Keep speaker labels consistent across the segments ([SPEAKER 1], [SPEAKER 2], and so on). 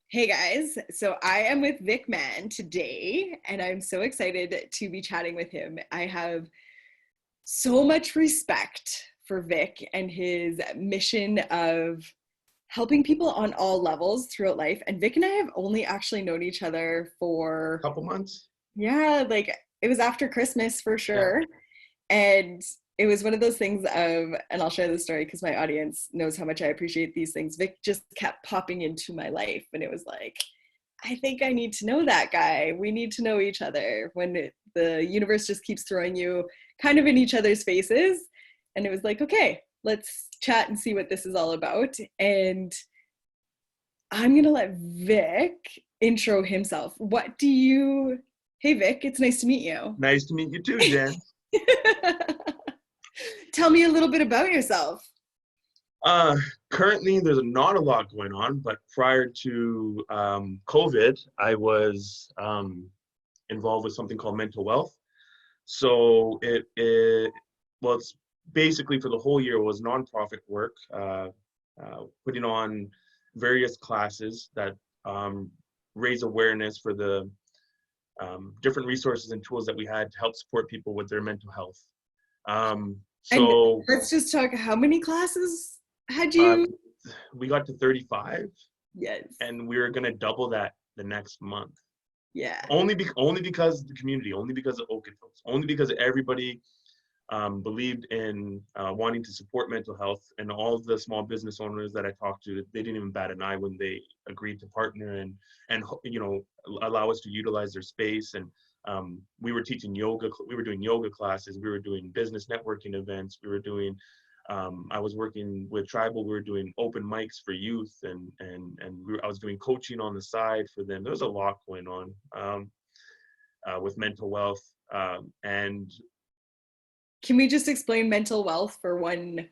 [SPEAKER 1] Hey guys, so I am with Vick Maan today, and I'm so excited to be chatting with him. I have so much respect for Vic and his mission of helping people on all levels throughout life. And Vic and I have only actually known each other for,
[SPEAKER 2] Couple months.
[SPEAKER 1] yeah, like it was after Christmas for
[SPEAKER 2] Yeah.
[SPEAKER 1] sure. And it was one of those things of, and I'll share the story because my audience knows how much I appreciate these things. Vic just kept popping into my life, and it was like, I think I need to know that guy. We need to know each other when the universe just keeps throwing you kind of in each other's faces. And it was like, okay, let's chat and see what this is all about. And I'm going to let Vic intro himself. Hey, Vic, it's nice to meet you.
[SPEAKER 2] Nice to meet you too, Jen.
[SPEAKER 1] Tell me a little bit about yourself.
[SPEAKER 2] Uh, Currently, there's not a lot going on, but prior to COVID, I was involved with something called mental wealth. So well, it's basically for the whole year was nonprofit work, putting on various classes that um, raise awareness for the different resources and tools that we had to help support people with their mental health. Um,
[SPEAKER 1] And
[SPEAKER 2] so
[SPEAKER 1] let's just talk, how many classes had
[SPEAKER 2] uh,
[SPEAKER 1] you?
[SPEAKER 2] we got to 35,
[SPEAKER 1] Yes.
[SPEAKER 2] and we were gonna double that the next month.
[SPEAKER 1] Yeah.
[SPEAKER 2] Only because of the community, only because of Okotoks, only because everybody believed in wanting to support mental health, and all of the small business owners that I talked to, they didn't even bat an eye when they agreed to partner and allow us to utilize their space. And we were teaching yoga, we were doing yoga classes, we were doing business networking events, we were doing I was working with tribal, we were doing open mics for youth, I was doing coaching on the side for them. There was a lot going on with mental wealth. And
[SPEAKER 1] Can we just explain mental wealth for one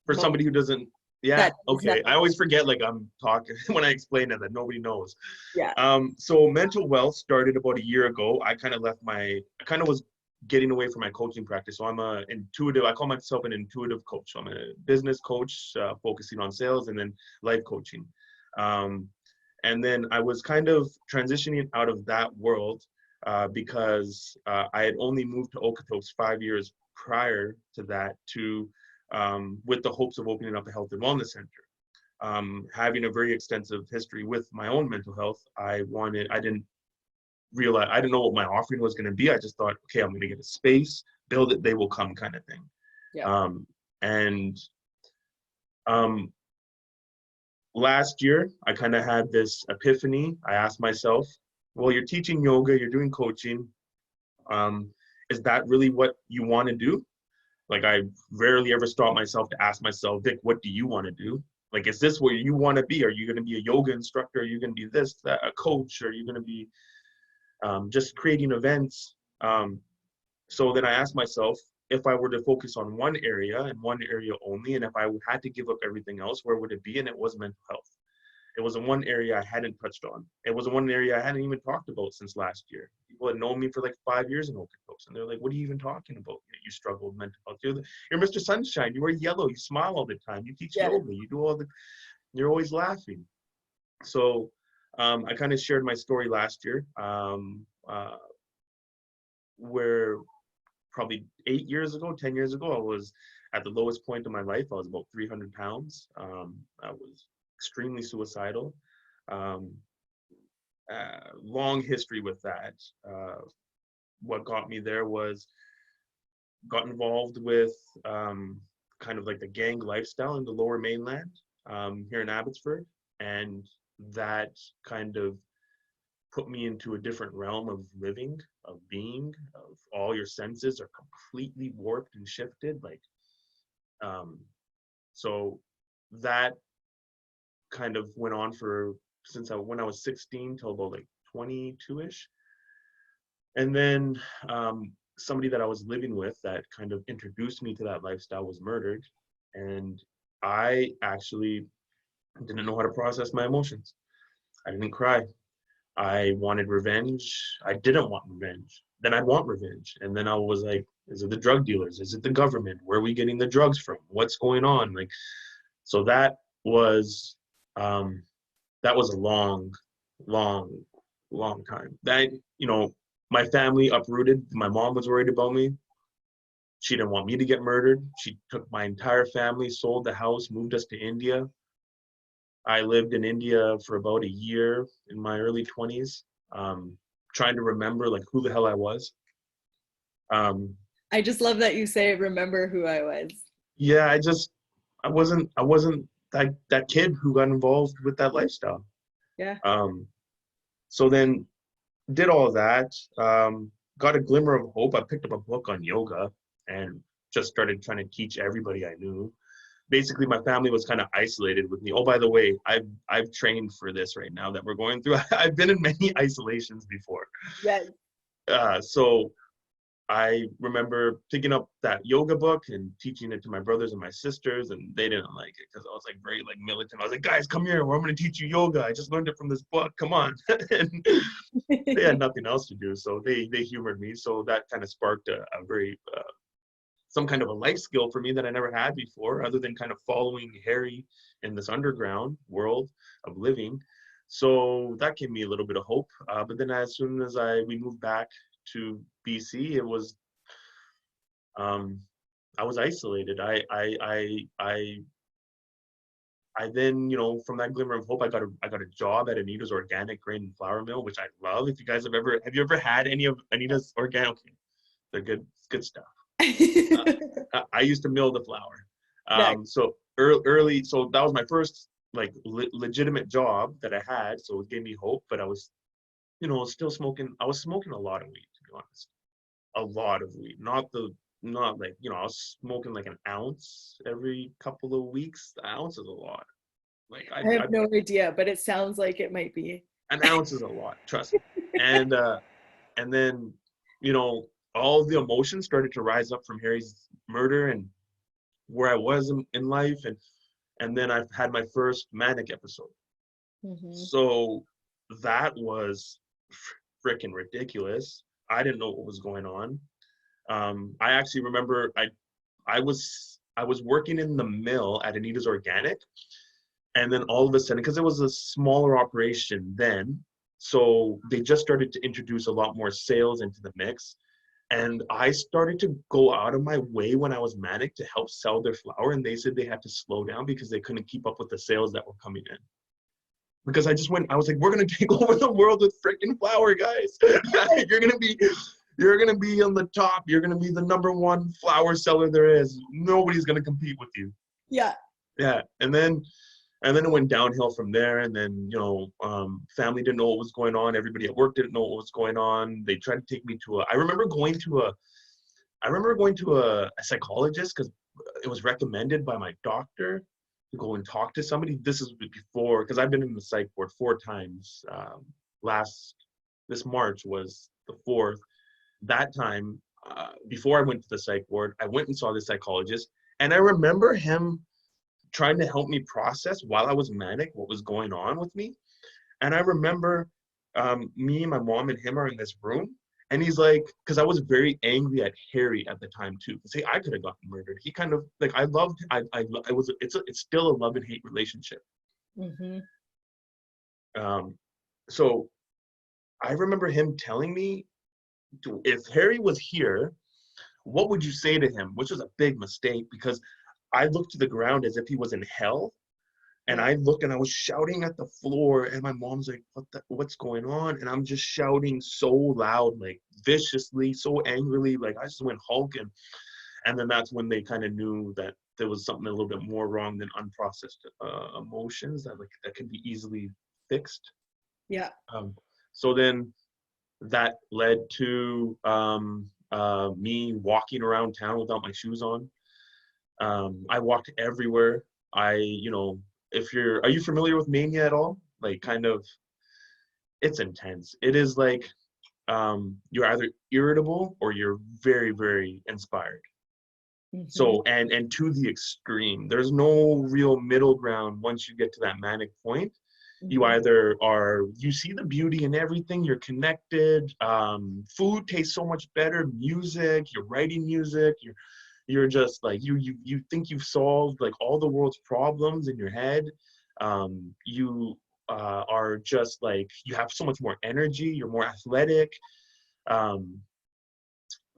[SPEAKER 2] for
[SPEAKER 1] moment
[SPEAKER 2] somebody who doesn't, yeah,
[SPEAKER 1] that is
[SPEAKER 2] okay, I
[SPEAKER 1] nothing?
[SPEAKER 2] always forget, like, I'm talking when I explain it, that nobody knows.
[SPEAKER 1] Yeah.
[SPEAKER 2] So mental wealth started about a year ago. I kind of was getting away from my coaching practice. So I call myself an intuitive coach. So I'm a business coach, focusing on sales and then life coaching. um, and then I was kind of transitioning out of that world, because I had only moved to Okotoks 5 years prior to that, to with the hopes of opening up a health and wellness center. Having a very extensive history with my own mental health, I didn't know what my offering was going to be. I just thought, okay, I'm going to get a space, build it, they will come, kind of thing.
[SPEAKER 1] Yeah.
[SPEAKER 2] And last year, I kind of had this epiphany. I asked myself, well, you're teaching yoga, you're doing coaching. Um, is that really what you want to do? Like, I rarely ever stop myself to ask myself, Vic, what do you want to do? Like, is this where you want to be? Are you going to be a yoga instructor? Are you going to be this, that, a coach? Are you going to be just creating events? So then I asked myself, if I were to focus on one area and one area only, and if I had to give up everything else, where would it be? And it was mental health. It was the one area I hadn't touched on. It was the one area I hadn't even talked about since last year. People had known me for like 5 years in Okotoks, and they're like, "What are you even talking about? You struggle with mental health. You're Mr. Sunshine. You wear yellow. You smile all the time. You teach
[SPEAKER 1] Yeah.
[SPEAKER 2] yoga. You do all the. You're always laughing." So I kind of shared my story last year, where probably 8 years ago, 10 years ago, I was at the lowest point of my life. I was about 300 pounds. I was extremely suicidal. Um, Long history with that. What got me there was got involved with kind of like the gang lifestyle in the lower mainland, here in Abbotsford. And that kind of put me into a different realm of living, of being, of all your senses are completely warped and shifted. Like, um, so that kind of went on for when I was 16 till about like 22-ish. And then somebody that I was living with that kind of introduced me to that lifestyle was murdered. And I actually didn't know how to process my emotions. I didn't cry. I wanted revenge. I didn't want revenge. Then I'd want revenge. And then I was like, is it the drug dealers? Is it the government? Where are we getting the drugs from? What's going on? Like, so that was, um, that was a long, long, long time. That, you know, my family uprooted. My mom was worried about me. She didn't want me to get murdered. She took my entire family, sold the house, moved us to India. I lived in India for about a year in my early 20s, trying to remember like who the hell I was. Um,
[SPEAKER 1] I just love that you say remember who I was.
[SPEAKER 2] yeah, I wasn't that kid who got involved with that lifestyle.
[SPEAKER 1] Yeah.
[SPEAKER 2] Um, so then did all of that, got a glimmer of hope. I picked up a book on yoga and just started trying to teach everybody I knew. Basically, my family was kind of isolated with me. Oh, by the way, I've trained for this right now that we're going through. I've been in many isolations before.
[SPEAKER 1] Yes.
[SPEAKER 2] So I remember picking up that yoga book and teaching it to my brothers and my sisters, and they didn't like it because I was like very like militant. I was like, guys, come here, I'm going to teach you yoga. I just learned it from this book. Come on. And they had nothing else to do, so they humored me. So that kind of sparked a very some kind of a life skill for me that I never had before, other than kind of following Harry in this underground world of living. So that gave me a little bit of hope. But then as soon as we moved back to BC, it was I was isolated. I then, you know, from that glimmer of hope, I got a job at Anita's organic grain and flour mill, which I love. If you guys have you ever had any of Anita's organic? Okay, they're good, good stuff. I used to mill the flour.
[SPEAKER 1] Yeah.
[SPEAKER 2] So early, so that was my first like legitimate job that I had. So it gave me hope, but I was, you know, still smoking. I was smoking a lot of weed, to be honest. A lot of weed, not like, you know, I was smoking like an ounce every couple of weeks. An ounce is a lot. Like
[SPEAKER 1] I have no idea, but it sounds like it might be.
[SPEAKER 2] an ounce is a lot, trust me. And then, you know, all the emotions started to rise up from Harry's murder and where I was in life, and then I've had my first manic episode.
[SPEAKER 1] Mm-hmm.
[SPEAKER 2] So that was freaking ridiculous. I didn't know what was going on. I actually remember I was working in the mill at Anita's Organic, and then all of a sudden, because it was a smaller operation then, so they just started to introduce a lot more sales into the mix. And I started to go out of my way when I was manic to help sell their flour, and they said they had to slow down because they couldn't keep up with the sales that were coming in. Because I was like, we're gonna take over the world with freaking flour, guys. you're gonna be you're gonna be on the top. You're gonna be the #1 flour seller there is. Nobody's gonna compete with you.
[SPEAKER 1] Yeah.
[SPEAKER 2] Yeah, and then it went downhill from there. And then, you know, family didn't know what was going on. Everybody at work didn't know what was going on. They tried to take me to a psychologist because it was recommended by my doctor to go and talk to somebody. This is before, because I've been in the psych ward 4 times. This March was the fourth. That time, before I went to the psych ward, I went and saw the psychologist, and I remember him trying to help me process while I was manic what was going on with me. And I remember me, my mom, and him are in this room, and he's like, because I was very angry at Harry at the time too. Because I could have gotten murdered. He kind of like I loved. I was. It's still a love and hate relationship.
[SPEAKER 1] Mm-hmm.
[SPEAKER 2] So I remember him telling me, if Harry was here, what would you say to him? Which was a big mistake because I looked to the ground as if he was in hell. And
[SPEAKER 1] Yeah.
[SPEAKER 2] I looked and I was shouting at the floor, and my mom's like, what's going on? And I'm just shouting so loud, like viciously, so angrily, like I just went hulking. And then that's when they kind of knew that there was something a little bit more wrong than unprocessed emotions that could be easily fixed.
[SPEAKER 1] Yeah.
[SPEAKER 2] So then that led to me walking around town without my shoes on. I walked everywhere. You know, are you familiar with mania at all? Like, kind of, it's intense. It is like you're either irritable or you're very, very inspired.
[SPEAKER 1] Mm-hmm.
[SPEAKER 2] So, and to the extreme, there's no real middle ground once you get to that manic point. You
[SPEAKER 1] Mm-hmm.
[SPEAKER 2] either you see the beauty in everything, you're connected, food tastes so much better, music, you're writing music, you're just like you think you've solved like all the world's problems in your head. You are just like, you have so much more energy, you're more athletic. Um,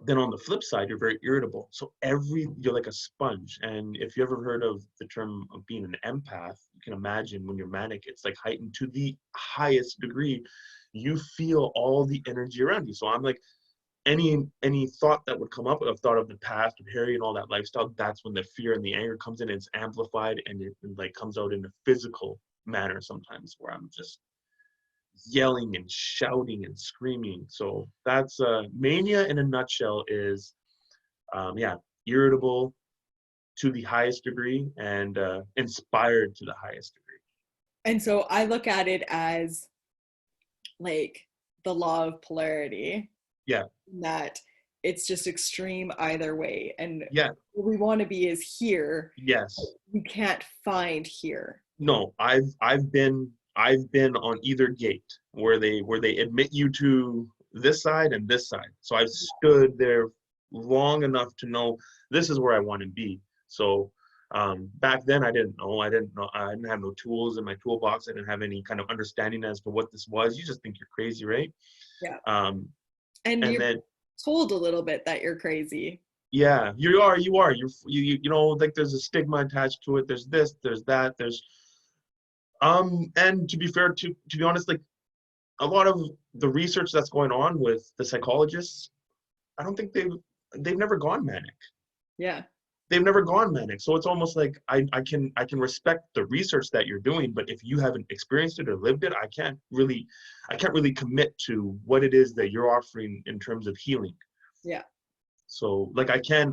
[SPEAKER 2] then on the flip side, you're very irritable. So you're like a sponge. And if you ever heard of the term of being an empath, you can imagine when you're manic, it's like heightened to the highest degree. You feel all the energy around you. So I'm like, any thought that would come up, a thought of the past of Harry and all that lifestyle, that's when the fear and the anger comes in. It's amplified, and it like comes out in a physical manner sometimes, where I'm just yelling and shouting and screaming. So that's mania in a nutshell. Is yeah, irritable to the highest degree, and inspired to the highest degree.
[SPEAKER 1] And so I look at it as like the law of polarity,
[SPEAKER 2] Yeah,
[SPEAKER 1] that it's just extreme either way. And
[SPEAKER 2] yeah,
[SPEAKER 1] what we want to be is here.
[SPEAKER 2] yes.
[SPEAKER 1] We can't find here.
[SPEAKER 2] No, I've been on either gate, where they admit you to this side and this side. So I've stood there long enough to know this is where I want to be. So back then I didn't know. I didn't have no tools in my toolbox. I didn't have any kind of understanding as to what this was. You just think you're crazy, right?
[SPEAKER 1] Yeah.
[SPEAKER 2] Um,
[SPEAKER 1] And
[SPEAKER 2] and
[SPEAKER 1] you're
[SPEAKER 2] then
[SPEAKER 1] told a little bit that you're crazy.
[SPEAKER 2] yeah, you know, like there's a stigma attached to it. There's this, there's that, there's and to be fair, to be honest, like a lot of the research that's going on with the psychologists, I don't think they've never gone manic.
[SPEAKER 1] Yeah.
[SPEAKER 2] They've never gone manic. So it's almost like I can respect the research that you're doing, but if you haven't experienced it or lived it, I can't really commit to what it is that you're offering in terms of healing.
[SPEAKER 1] Yeah.
[SPEAKER 2] So like I can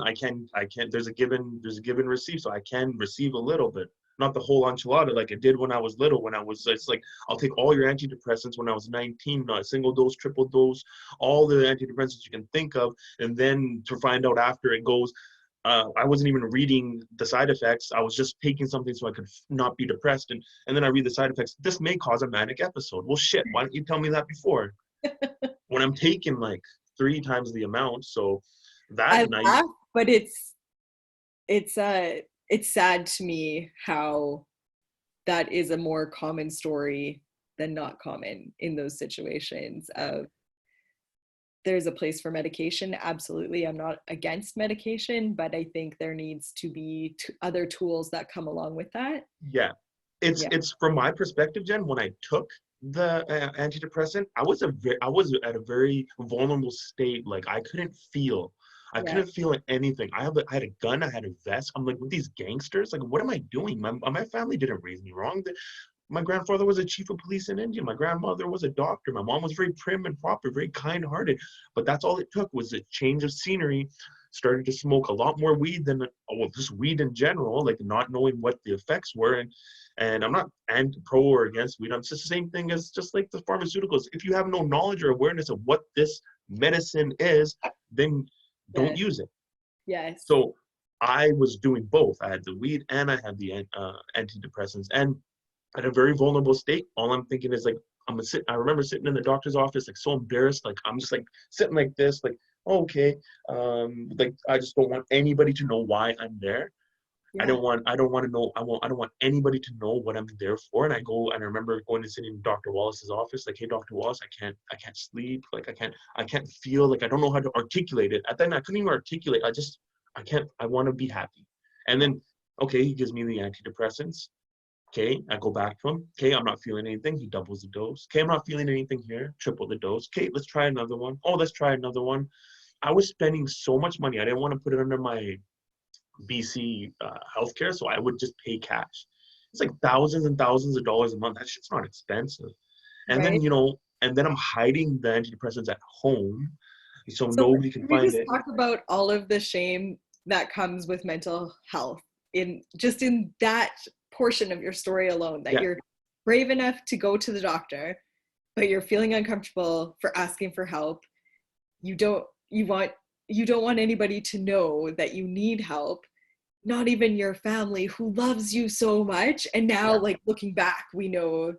[SPEAKER 2] there's a given receive, so I can receive a little bit, not the whole enchilada like I did when I was little. When I was, it's like, I'll take all your antidepressants when I was 19, not single dose, triple dose, all the antidepressants you can think of, and then to find out after it goes, I wasn't even reading the side effects. I was just taking something so I could not be depressed, and then I read the side effects. This may cause a manic episode. Well, shit, why didn't you tell me that before? When I'm taking like 3 times the amount, so that
[SPEAKER 1] I
[SPEAKER 2] and I
[SPEAKER 1] laugh, but it's sad to me how that is a more common story than not common in those situations of there's a place for medication. Absolutely. I'm not against medication, but I think there needs to be other tools that come along with that.
[SPEAKER 2] yeah, it's
[SPEAKER 1] Yeah.
[SPEAKER 2] it's from my perspective, Jen. When I took the antidepressant, I was at a very vulnerable state. Like I
[SPEAKER 1] Yeah.
[SPEAKER 2] couldn't feel anything. I had a gun, I had a vest. I'm like, with these gangsters, like, what am I doing? My family didn't raise me wrong. My grandfather was a chief of police in India. My grandmother was a doctor. My mom was very prim and proper, very kind-hearted. But that's all it took was a change of scenery. Started to smoke a lot more weed than, well, just weed in general, like not knowing what the effects were. And I'm not pro or against weed. I'm just the same thing as just like the pharmaceuticals. If you have no knowledge or awareness of what this medicine is, then don't
[SPEAKER 1] Yes.
[SPEAKER 2] use it.
[SPEAKER 1] Yes.
[SPEAKER 2] So I was doing both. I had the weed and I had the antidepressants. And at a very vulnerable state, all I'm thinking is like, I remember sitting in the doctor's office, like so embarrassed, like I'm just like sitting like this, like, oh, okay. Like I just don't want anybody to know why I'm there.
[SPEAKER 1] Yeah.
[SPEAKER 2] I don't want to know, I don't want anybody to know what I'm there for. And I remember going and sitting in Dr. Wallace's office, like, hey, Dr. Wallace, I can't sleep. Like I can't feel, like I don't know how to articulate it. At then I couldn't even articulate. I want to be happy. And then, okay, he gives me the antidepressants. Okay, I go back to him. Okay, I'm not feeling anything. He doubles the dose. Okay, I'm not feeling anything here. Triple the dose. Okay, let's try another one. Oh, let's try another one. I was spending so much money. I didn't want to put it under my BC healthcare, so I would just pay cash. It's like thousands and thousands of dollars a month. That shit's not expensive. And then,
[SPEAKER 1] Right.
[SPEAKER 2] and then I'm hiding the antidepressants at home, so
[SPEAKER 1] So
[SPEAKER 2] nobody can
[SPEAKER 1] can we
[SPEAKER 2] find
[SPEAKER 1] just
[SPEAKER 2] it.
[SPEAKER 1] talk about all of the shame that comes with mental health in just in that portion of your story alone, that
[SPEAKER 2] Yeah,
[SPEAKER 1] you're brave enough to go to the doctor, but you're feeling uncomfortable for asking for help. You don't you want you don't want anybody to know that you need help, not even your family who loves you so much. And now,
[SPEAKER 2] yeah,
[SPEAKER 1] like, looking back, we know,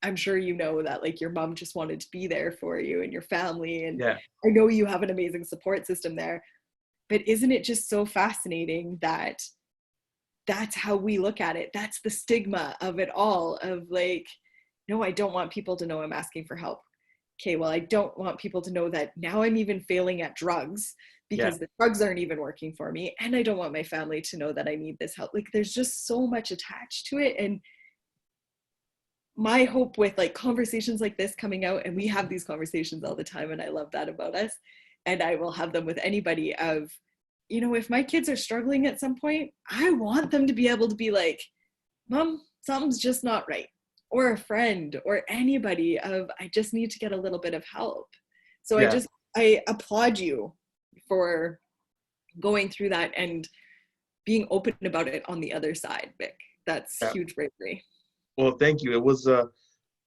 [SPEAKER 1] I'm sure you know that like your mom just wanted to be there for you and your family, and
[SPEAKER 2] yeah.
[SPEAKER 1] I know you have an amazing support system there. But isn't it just so fascinating that that's how we look at it? That's the stigma of it all, of like, no, I don't want people to know I'm asking for help. Okay, well, I don't want people to know that now I'm even failing at drugs
[SPEAKER 2] Yeah,
[SPEAKER 1] because the drugs aren't even working for me. And I don't want my family to know that I need this help. Like, there's just so much attached to it. And my hope with like conversations like this coming out, and we have these conversations all the time, and I love that about us, and I will have them with anybody of, you know, if my kids are struggling at some point, I want them to be able to be like, Mom, something's just not right. Or a friend or anybody of, I just need to get a little bit of help. So
[SPEAKER 2] yeah.
[SPEAKER 1] I applaud you for going through that and being open about it on the other side, Vic. That's
[SPEAKER 2] Yeah.
[SPEAKER 1] huge bravery.
[SPEAKER 2] Well, thank you. It was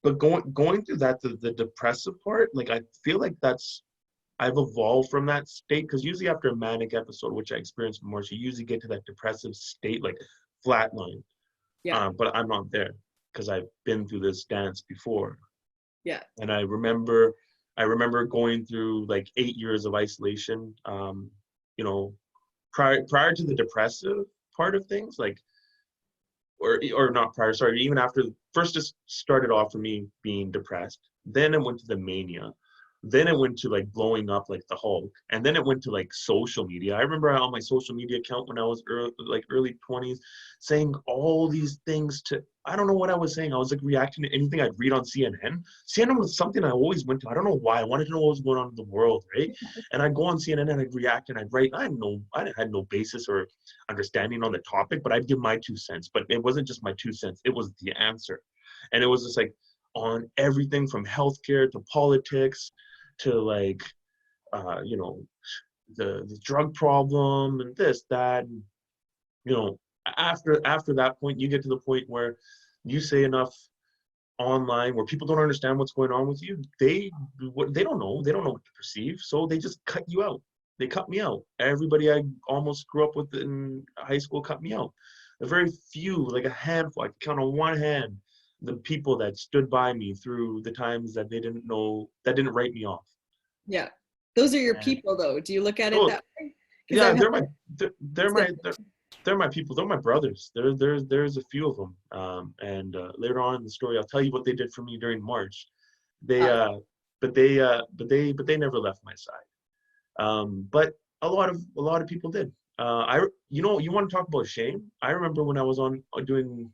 [SPEAKER 2] but going through that, the depressive part, like I feel like that's I've evolved from that state, because usually after a manic episode, which I experienced more, you usually get to that depressive state, like flatline.
[SPEAKER 1] Yeah.
[SPEAKER 2] But I'm not there because I've been through this dance before.
[SPEAKER 1] Yeah.
[SPEAKER 2] And I remember going through like 8 years of isolation. You know, prior to the depressive part of things, like or not prior, sorry, even after, first just started off for me being depressed, then it went to the mania, then it went to like blowing up like the Hulk, and then it went to like social media. I remember on my social media account when I was early 20s saying all these things to, I don't know what I was saying. I was like reacting to anything I'd read on CNN. CNN was something I always went to. I don't know why. I wanted to know what was going on in the world, right? And I'd go on CNN and I'd react and I'd write. I had no basis or understanding on the topic, but I'd give my 2 cents. But it wasn't just my 2 cents, it was the answer. And it was just like on everything from healthcare to politics to like you know, the drug problem and this, that, and, you know, after that point, you get to the point where you say enough online where people don't understand what's going on with you. They don't know. They don't know what to perceive, so they just cut you out. They cut me out. Everybody I almost grew up with in high school cut me out. A very few, like a handful, I can count on one hand the people that stood by me through the times that they didn't know, that didn't write me off.
[SPEAKER 1] Yeah. Those are your
[SPEAKER 2] And
[SPEAKER 1] people though. Do you look at it
[SPEAKER 2] oh
[SPEAKER 1] that way? Because
[SPEAKER 2] yeah,
[SPEAKER 1] I've had
[SPEAKER 2] they're my people. They're my brothers. There's a few of them. And later on in the story, I'll tell you what they did for me during March. They
[SPEAKER 1] uh,
[SPEAKER 2] but they never left my side. But a lot of people did. You want to talk about shame? I remember when I was on doing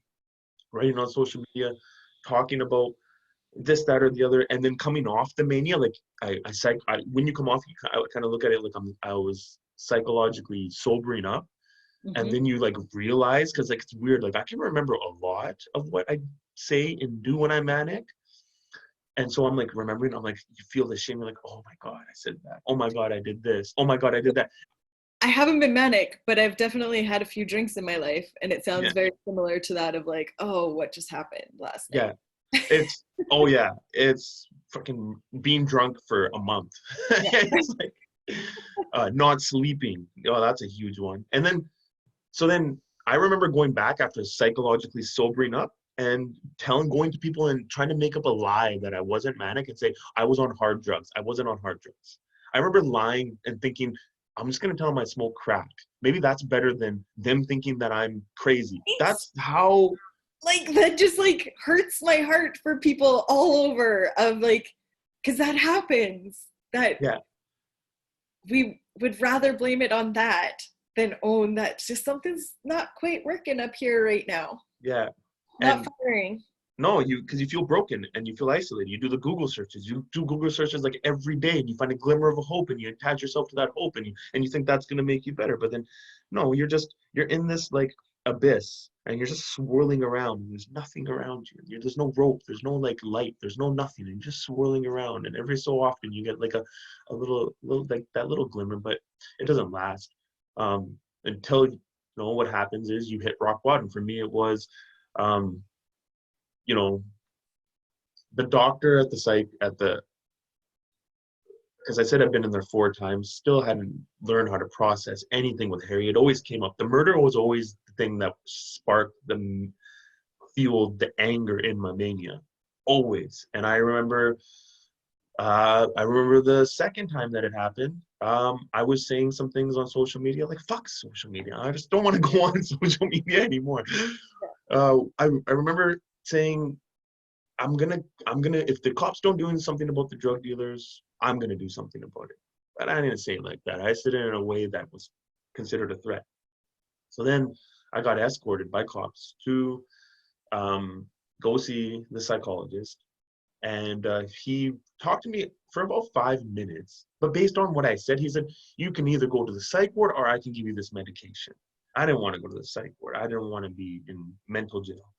[SPEAKER 2] writing on social media, talking about this, that, or the other, and then coming off the mania. Like when you come off, I kind of look at it like I was psychologically sobering up, and
[SPEAKER 1] mhm.
[SPEAKER 2] then you like realize, because like it's weird. Like I can remember a lot of what I say and do when I'm manic. And so I'm like remembering, I'm like, you feel the shame. You're like, oh my God, I said that. Oh my God, I did this. Oh my God, I did that.
[SPEAKER 1] I haven't been manic, but I've definitely had a few drinks in my life, and it sounds
[SPEAKER 2] Yeah.
[SPEAKER 1] very similar to that of like, oh, what just happened last
[SPEAKER 2] Yeah.
[SPEAKER 1] night?
[SPEAKER 2] It's, oh yeah, it's fucking being drunk for a month.
[SPEAKER 1] Yeah.
[SPEAKER 2] It's like not sleeping. Oh, that's a huge one. And then I remember going back after psychologically sobering up and going to people and trying to make up a lie that I wasn't manic and say I was on hard drugs. I wasn't on hard drugs. I remember lying and thinking, I'm just gonna tell them I smoke crack. Maybe that's better than them thinking that I'm crazy.
[SPEAKER 1] It's
[SPEAKER 2] That's how.
[SPEAKER 1] like that just like hurts my heart for people all over of like, because that happens. That
[SPEAKER 2] Yeah,
[SPEAKER 1] we would rather blame it on that than own that just something's not quite working up here right now.
[SPEAKER 2] yeah.
[SPEAKER 1] Not
[SPEAKER 2] And
[SPEAKER 1] firing.
[SPEAKER 2] no, because you feel broken and you feel isolated. You do the Google searches. You do Google searches like every day, and you find a glimmer of a hope, and you attach yourself to that hope, and you think that's gonna make you better. But then, no, you're in this like abyss, and you're just swirling around. And there's nothing around you. There's no rope. There's no like light. There's no nothing. And you're just swirling around. And every so often, you get like a little like that little glimmer, but it doesn't last. Until what happens is you hit rock bottom. For me, it was. Um, you know, the doctor at the psych at the because I said I've been in there 4 times, still hadn't learned how to process anything with Harry. It always came up. The murder was always the thing that sparked fueled the anger in my mania, always. And I remember the second time that it happened. I was saying some things on social media, like fuck social media. I just don't want to go on social media anymore. I remember saying if the cops don't do something about the drug dealers, I'm gonna do something about it. But I didn't say it like that. I said it in a way that was considered a threat. So then I got escorted by cops to go see the psychologist. And he talked to me for about 5 minutes. But based on what I said, he said, you can either go to the psych ward or I can give you this medication. I didn't want to go to the psych ward. I didn't want to be in mental jail.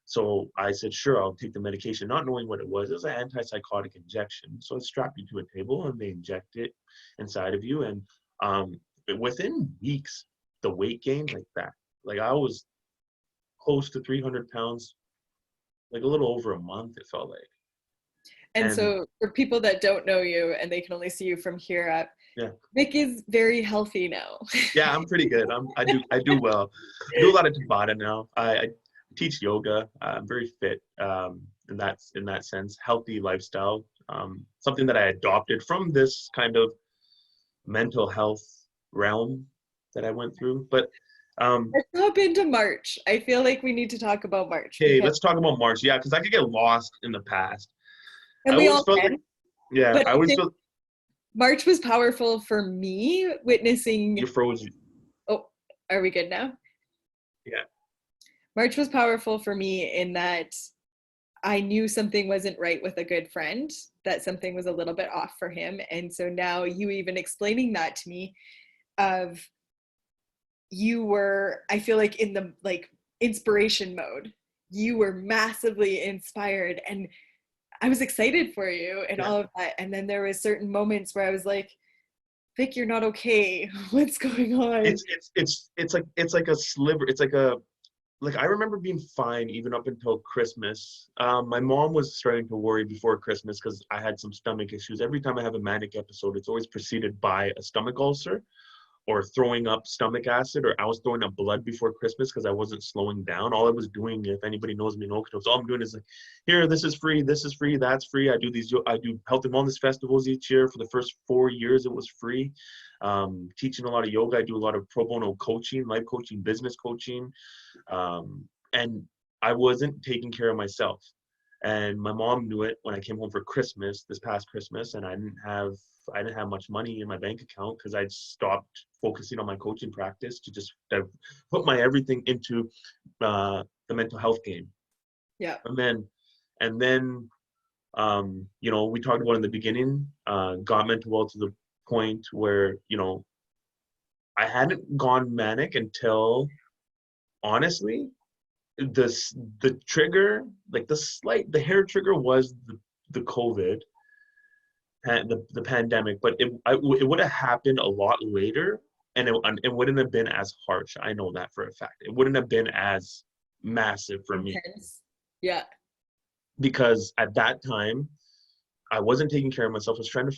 [SPEAKER 2] So I said, sure, I'll take the medication, not knowing what it was. It was an antipsychotic injection. So it strapped you to a table and they inject it inside of you. And within weeks, the weight gained like that. Like I was close to 300 pounds, like a little over a month, it felt like.
[SPEAKER 1] And
[SPEAKER 2] And
[SPEAKER 1] so for people that don't know you and they can only see you from here up,
[SPEAKER 2] yeah,
[SPEAKER 1] Vic is very healthy now.
[SPEAKER 2] yeah, I'm pretty good. I do well. I do a lot of Tabata now. I teach yoga. I'm very fit in that sense. Healthy lifestyle. Something that I adopted from this kind of mental health realm that I went through. But
[SPEAKER 1] Let's hop into March. I feel like we need to talk about March
[SPEAKER 2] hey,
[SPEAKER 1] because,
[SPEAKER 2] let's talk about March. Yeah, because I could get lost in the past. I
[SPEAKER 1] and we
[SPEAKER 2] always
[SPEAKER 1] all
[SPEAKER 2] felt like,
[SPEAKER 1] can,
[SPEAKER 2] yeah,
[SPEAKER 1] but
[SPEAKER 2] I
[SPEAKER 1] I
[SPEAKER 2] always
[SPEAKER 1] think
[SPEAKER 2] felt
[SPEAKER 1] March was powerful for me
[SPEAKER 2] you
[SPEAKER 1] witnessing.
[SPEAKER 2] froze.
[SPEAKER 1] Oh, are we good now?
[SPEAKER 2] Yeah,
[SPEAKER 1] March was powerful for me in that I knew something wasn't right with a good friend, that something was a little bit off for him. And so now you even explaining that to me of you were, I feel like in the like inspiration mode. You were massively inspired and I was excited for you and
[SPEAKER 2] yeah.
[SPEAKER 1] all of that. And then there was certain moments where I was like, Vic, you're not okay. What's going on?
[SPEAKER 2] It's like a sliver. It's like I remember being fine even up until Christmas. My mom was starting to worry before Christmas because I had some stomach issues. Every time I have a manic episode, it's always preceded by a stomach ulcer or throwing up stomach acid, or I was throwing up blood before Christmas because I wasn't slowing down. All I was doing, if anybody knows me in Okotoks, all I'm doing is like, here, this is free, that's free. I do health and wellness festivals each year. For the first 4 years, it was free. Teaching a lot of yoga. I do a lot of pro bono coaching, life coaching, business coaching. And I wasn't taking care of myself. And my mom knew it when I came home for Christmas, this past Christmas, and I didn't have much money in my bank account because I'd stopped focusing on my coaching practice to just put my everything into the mental health game.
[SPEAKER 1] Yeah.
[SPEAKER 2] And then we talked about in the beginning, got mental well to the point where, I hadn't gone manic until, honestly, the trigger, like the hair trigger was the COVID, the pandemic, but it would have happened a lot later, and it wouldn't have been as harsh. I know that for a fact. It wouldn't have been as massive for me
[SPEAKER 1] Intense. Yeah.
[SPEAKER 2] because at that time I wasn't taking care of myself. I was trying to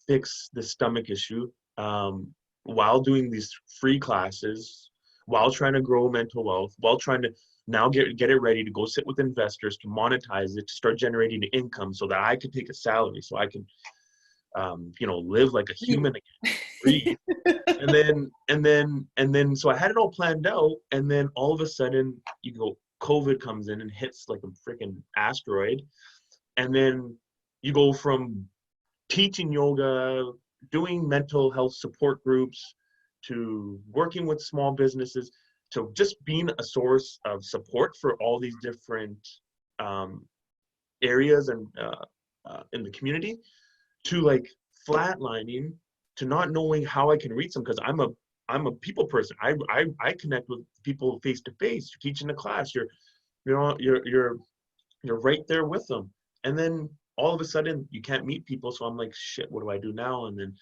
[SPEAKER 2] fix the stomach issue while doing these free classes, while trying to grow mental wealth, while trying to now get it ready to go sit with investors to monetize it, to start generating income so that I could take a salary, so I can live like a human again, breathe. And then so I had it all planned out, and then all of a sudden COVID comes in and hits like a freaking asteroid. And then you go from teaching yoga, doing mental health support groups, to working with small businesses, to just being a source of support for all these different areas and in the community, to like flatlining, to not knowing how I can reach them because I'm a people person. I connect with people face to face. You're teaching a class. You're right there with them, and then all of a sudden you can't meet people. So I'm like, shit, what do I do now? And then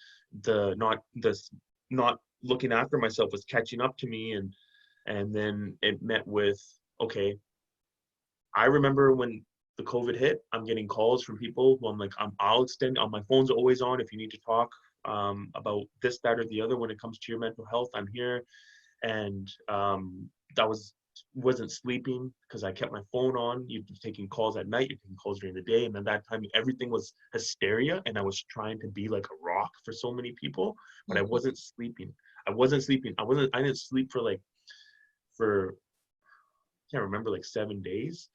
[SPEAKER 2] not looking after myself was catching up to me, and then it met with, okay, I remember when the COVID hit, I'm getting calls from people who I'm like, I'll extend on, my phone's always on if you need to talk about this, that, or the other when it comes to your mental health. I'm here. And that wasn't sleeping because I kept my phone on. You're taking calls at night, you're taking calls during the day. And then that time everything was hysteria, and I was trying to be like a rock for so many people, but I wasn't sleeping. I didn't sleep for I can't remember, like 7 days.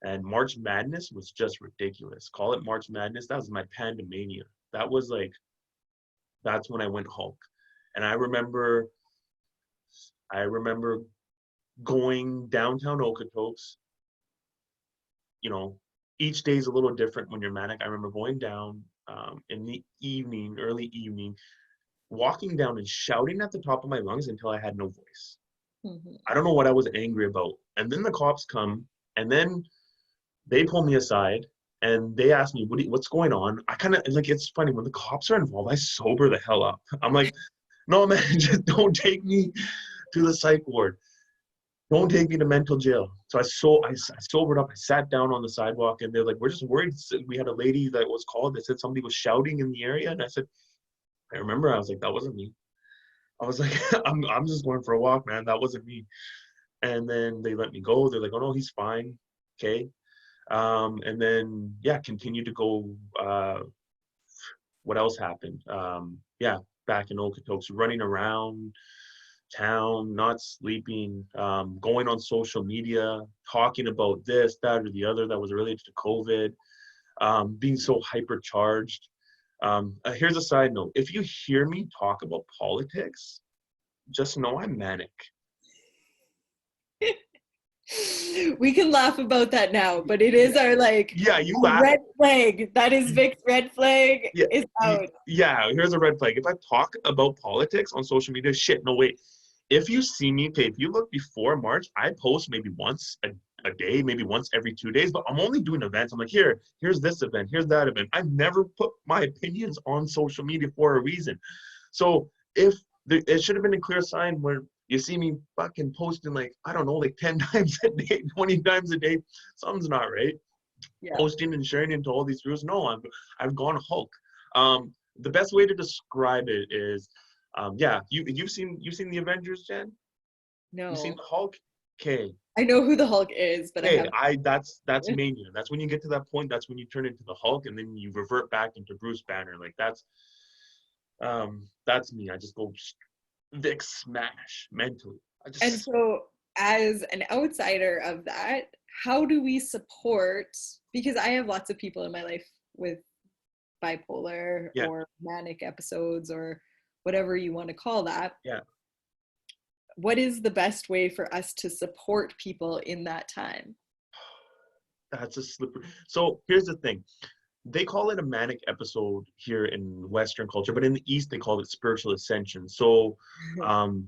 [SPEAKER 2] And March Madness was just ridiculous. Call it March Madness. That was my pandemania. That was like, that's when I went Hulk. And I remember going downtown Okotoks, you know, each day is a little different when you're manic. I remember going down in the evening, early evening, walking down and shouting at the top of my lungs until I had no voice.
[SPEAKER 1] Mhm.
[SPEAKER 2] I don't know what I was angry about. And then the cops come, and then they pull me aside and they ask me, what's going on? I kind of like, it's funny when the cops are involved, I sober the hell up. I'm like, no, man, just don't take me to the psych ward. Don't take me to mental jail. So I sobered up. I sat down on the sidewalk, and they're like, we're just worried. We had a lady that was called that said somebody was shouting in the area. And I said, I remember, I was like, that wasn't me. I was like, I'm just going for a walk, man. That wasn't me. And then they let me go. They're like, oh no, he's fine. Okay. And then yeah, continue to go. What else happened? Yeah, back in Okotoks, running around town, not sleeping, going on social media, talking about this, that, or the other that was related to COVID, being so hypercharged. Here's a side note. If you hear me talk about politics, just know I'm manic.
[SPEAKER 1] We can laugh about that now, but it is our like
[SPEAKER 2] Yeah, you laugh.
[SPEAKER 1] red flag. That is Vic's red flag
[SPEAKER 2] Yeah,
[SPEAKER 1] is out.
[SPEAKER 2] yeah. Here's a red flag. If I talk about politics on social media, shit, no wait. If you see me, okay, if you look before March, I post maybe once a day, maybe once every 2 days, but I'm only doing events. I'm like, here's this event, here's that event. I've never put my opinions on social media for a reason. So if it should have been a clear sign where you see me fucking posting like, I don't know, like 10 times a day, 20 times a day, something's not right.
[SPEAKER 1] Yeah.
[SPEAKER 2] Posting and sharing into all these groups. No, I've gone Hulk. The best way to describe it is, yeah, you've seen the Avengers, Jen? You've seen
[SPEAKER 1] No.
[SPEAKER 2] the Hulk? Okay.
[SPEAKER 1] I know who the Hulk is, but I
[SPEAKER 2] Okay,
[SPEAKER 1] haven't.
[SPEAKER 2] that's mania. That's when you get to that point, that's when you turn into the Hulk and then you revert back into Bruce Banner. Like that's me. I just go Vic smash mentally. I
[SPEAKER 1] And
[SPEAKER 2] just
[SPEAKER 1] so, as an outsider of that, how do we support? Because I have lots of people in my life with bipolar
[SPEAKER 2] yeah,
[SPEAKER 1] or manic episodes or whatever you want to call that.
[SPEAKER 2] yeah.
[SPEAKER 1] What is the best way for us to support people in that time?
[SPEAKER 2] That's a slippery. So here's the thing. They call it a manic episode here in Western culture, but in the East they call it spiritual ascension. So, um,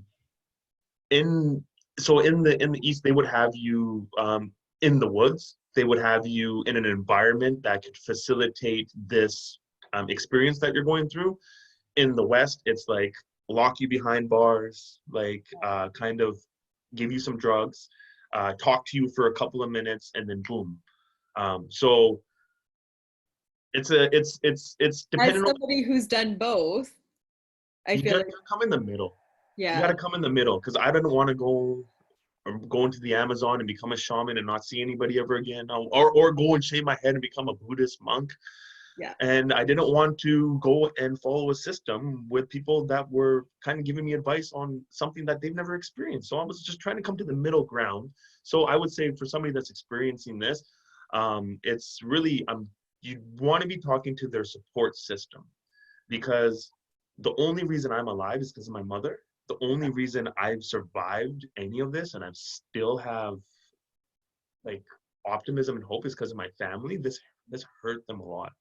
[SPEAKER 2] in in the East they would have you in the woods. They would have you in an environment that could facilitate this experience that you're going through. In the West, it's like lock you behind bars, like kind of give you some drugs, talk to you for a couple of minutes, and then boom. So it's
[SPEAKER 1] As
[SPEAKER 2] dependent on
[SPEAKER 1] somebody who's done both, I
[SPEAKER 2] you
[SPEAKER 1] feel
[SPEAKER 2] gotta
[SPEAKER 1] like,
[SPEAKER 2] come in the middle. You
[SPEAKER 1] yeah,
[SPEAKER 2] gotta come in the middle because I don't want to go into the Amazon and become a shaman and not see anybody ever again, or go and shave my head and become a Buddhist monk.
[SPEAKER 1] yeah.
[SPEAKER 2] And I didn't want to go and follow a system with people that were kind of giving me advice on something that they've never experienced. So I was just trying to come to the middle ground. So I would say for somebody that's experiencing this, it's really you want to be talking to their support system because the only reason I'm alive is because of my mother. The only reason I've survived any of this and I still have like optimism and hope is because of my family. This hurt them a lot.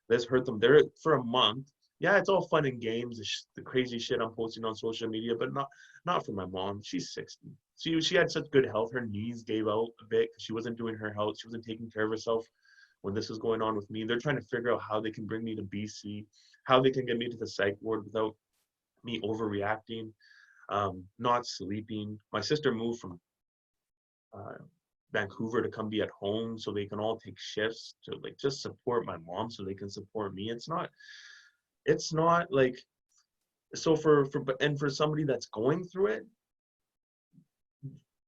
[SPEAKER 2] This hurt them. There for a month. Yeah, it's all fun and games, the crazy shit I'm posting on social media, but not for my mom. She's 60. She had such good health. Her knees gave out a bit because she wasn't doing her health. She wasn't taking care of herself when this was going on with me. They're trying to figure out how they can bring me to BC, how they can get me to the psych ward without me overreacting, not sleeping. My sister moved from uh, Vancouver to come be at home so they can all take shifts to like just support my mom so they can support me. It's not like so for somebody that's going through it,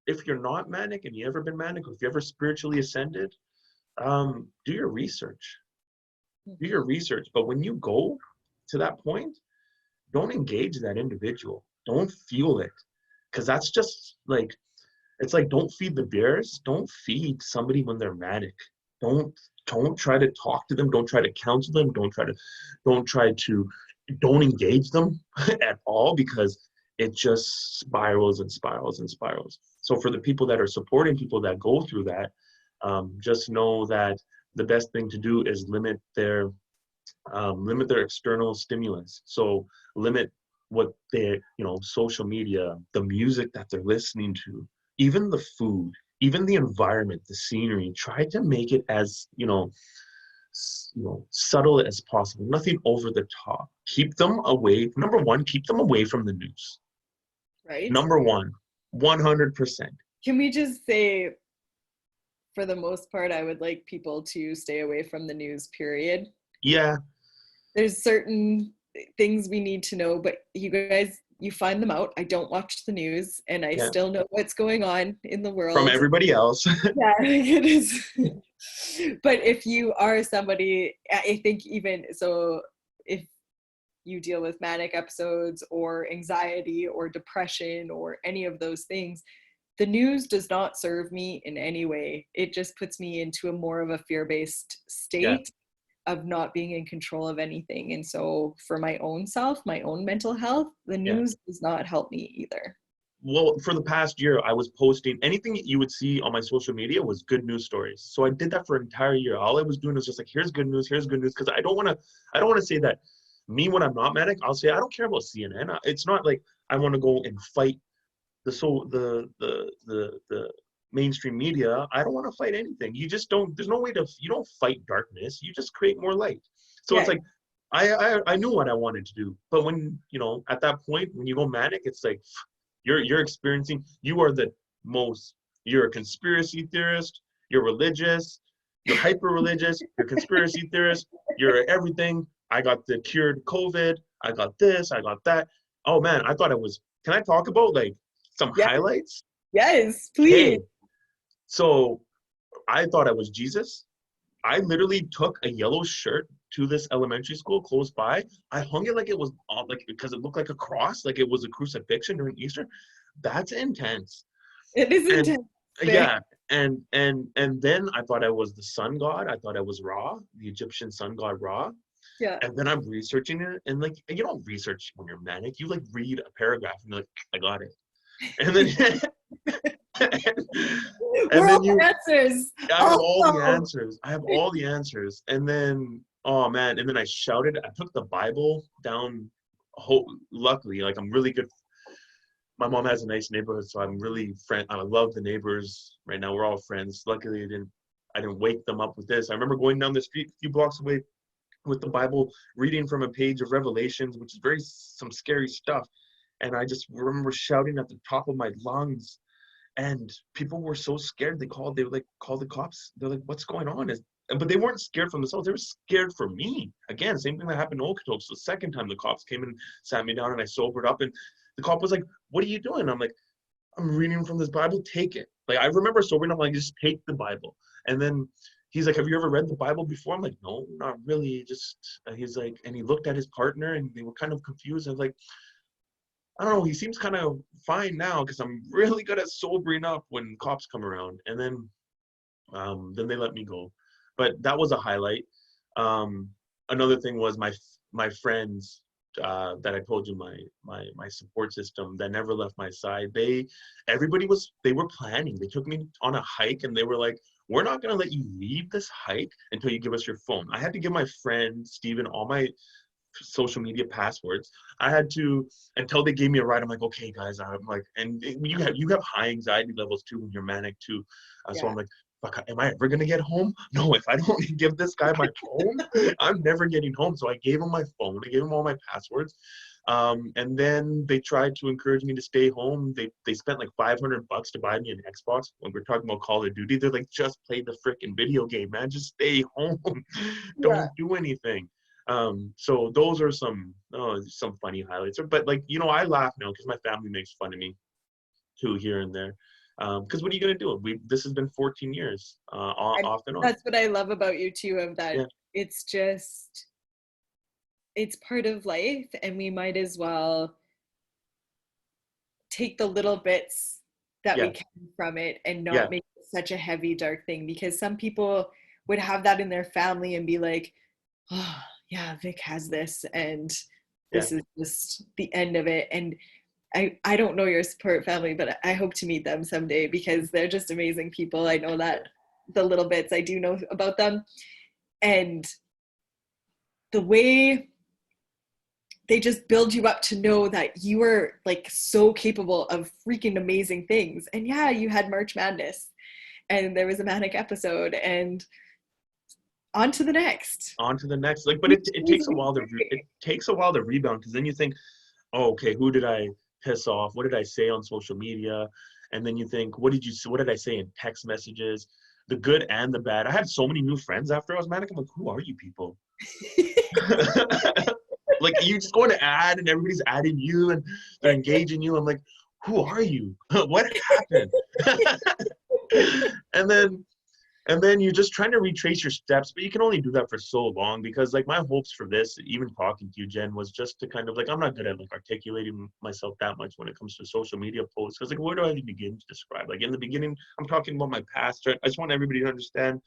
[SPEAKER 2] if you're not manic and you ever been manic, or if you ever spiritually ascended, do your research. Do
[SPEAKER 1] Mhm.
[SPEAKER 2] your research. But when you go to that point, don't engage that individual. Don't fuel it. Because that's just like It's like, don't feed the bears. Don't feed somebody when they're manic. Don't don't try to talk to them. Don't try to counsel them. Don't try to don't engage them at all, because it just spirals and spirals and spirals. So for the people that are supporting people that go through that, just know that the best thing to do is limit their external stimulus. So limit what they, social media, the music that they're listening to, even the food, even the environment, the scenery. Try to make it as, subtle as possible. Nothing over the top. Keep them away. Number one, keep them away from the news.
[SPEAKER 1] Right?
[SPEAKER 2] Number one, 100%.
[SPEAKER 1] Can we just say, for the most part, I would like people to stay away from the news, period.
[SPEAKER 2] Yeah,
[SPEAKER 1] There's certain things we need to know, but you guys, you find them out. I don't watch the news, and I
[SPEAKER 2] yeah.
[SPEAKER 1] still know what's going on in the
[SPEAKER 2] From
[SPEAKER 1] world.
[SPEAKER 2] everybody else.
[SPEAKER 1] Yeah, it is. But if you are somebody, I think even so, if you deal with manic episodes or anxiety or depression or any of those things, the news does not serve me in any way. It just puts me into a more of a fear-based
[SPEAKER 2] Yeah.
[SPEAKER 1] state of not being in control of anything. And so for my own self, my own mental health, the
[SPEAKER 2] Yeah.
[SPEAKER 1] news does not help me either.
[SPEAKER 2] Well, for the past year, I was posting anything you would see on my social media was good news stories. So I did that for an entire year. All I was doing was just like, here's good news, here's good news. Because I don't want to say that me when I'm not manic, I'll say I don't care about CNN. It's not like I want to go and fight the mainstream media. I don't want to fight anything. You just don't. There's no way to. You don't fight darkness. You just create more light. So it's
[SPEAKER 1] Yeah,
[SPEAKER 2] like I knew what I wanted to do, but when at that point when you go manic, it's like you're experiencing. You are the most. You're a conspiracy theorist. You're religious. You're hyper religious. You're conspiracy theorist. You're everything. I got the cured COVID. I got this. I got that. Oh man, I thought it was. Can I talk about like some
[SPEAKER 1] yeah,
[SPEAKER 2] highlights?
[SPEAKER 1] yes, please.
[SPEAKER 2] Okay, so I thought I was Jesus. I literally took a yellow shirt to this elementary school close by. I hung it like it was like because it looked like a cross, like it was a crucifixion during Easter. That's intense.
[SPEAKER 1] It is
[SPEAKER 2] And
[SPEAKER 1] intense.
[SPEAKER 2] yeah, and then I thought I was the sun god. I thought I was Ra, the Egyptian sun god Ra.
[SPEAKER 1] Yeah.
[SPEAKER 2] And then I'm researching it, and like you don't research when you're manic. You like read a paragraph and you're like, I got it. And then and
[SPEAKER 1] We're
[SPEAKER 2] then
[SPEAKER 1] all
[SPEAKER 2] you
[SPEAKER 1] answers.
[SPEAKER 2] I have all the
[SPEAKER 1] Also,
[SPEAKER 2] answers. I have all the answers. And then, oh man, and then I shouted. I took the Bible down. Luckily, like I'm really good. My mom has a nice neighborhood, so I'm really friend. I love the neighbors. Right now, we're all friends. Luckily, I didn't wake them up with this. I remember going down the street a few blocks away with the Bible, reading from a page of Revelations, which is some scary stuff. And I just remember shouting at the top of my lungs, and people were so scared. They would like call the cops. They're like, what's going on? But they weren't scared for themselves. They were scared for me. Again, same thing that happened to Okotoks. The second time the cops came and sat me down and I sobered up, and the cop was like, what are you doing? I'm like, I'm reading from this Bible. Take it. Like, I remember sobering up, like, just take the Bible. And then he's like, have you ever read the Bible before? I'm like, no, not really. Just, he's like, and he looked at his partner and they were kind of confused. I was like, I don't know, he seems kind of fine now because I'm really good at sobering up when cops come around. And then they let me go. But that was a highlight. Another thing was my friends that I told you, my support system that never left my side. They were planning. They took me on a hike and they were like, we're not gonna let you leave this hike until you give us your phone. I had to give my friend Steven all my social media passwords. I had to until they gave me a ride. I'm like, okay, guys. I'm like, and you have high anxiety levels too when you're manic too. So
[SPEAKER 1] yeah.
[SPEAKER 2] I'm like, fuck, am I ever gonna get home? No, if I don't give this guy my phone, I'm never getting home. So I gave him my phone. I gave him all my passwords. And then they tried to encourage me to stay home. They spent like $500 to buy me an Xbox. When we're talking about Call of Duty, they're like, just play the freaking video game, man. Just stay home.
[SPEAKER 1] Yeah.
[SPEAKER 2] Don't do anything. So those are some funny highlights. But like, I laugh now because my family makes fun of me too here and there. Because what are you gonna do? This has been 14 years,
[SPEAKER 1] And
[SPEAKER 2] off and on.
[SPEAKER 1] that's what I love about you too, of that
[SPEAKER 2] Yeah,
[SPEAKER 1] it's just, it's part of life, and we might as well take the little bits that we
[SPEAKER 2] Yeah.
[SPEAKER 1] can from it and
[SPEAKER 2] Yeah.
[SPEAKER 1] not make it such a heavy, dark thing. Because some people would have that in their family and be like, oh, yeah, Vic has this, and
[SPEAKER 2] Yeah.
[SPEAKER 1] this is just the end of it. And I don't know your support family, but I hope to meet them someday because they're just amazing people. I know that the little bits I do know about them. And the way they just build you up to know that you are like so capable of freaking amazing things. And yeah, you had March Madness and there was a manic episode and on to the next.
[SPEAKER 2] On to the next. Like, but it takes a while to it takes a while to rebound, because then you think, oh, okay, who did I piss off? What did I say on social media? And then you think, what did I say in text messages? The good and the bad. I had so many new friends after I was manic. I'm like, who are you people? Like, you just go to ad and everybody's adding you and they're engaging you. I'm like, who are you? What happened? and then and then you're just trying to retrace your steps, but you can only do that for so long, because like my hopes for this, even talking to you, Jen, was just to kind of like, I'm not good at like articulating myself that much when it comes to social media posts, because like, where do I even begin to describe? Like in the beginning, I'm talking about my past. Right? I just want everybody to understand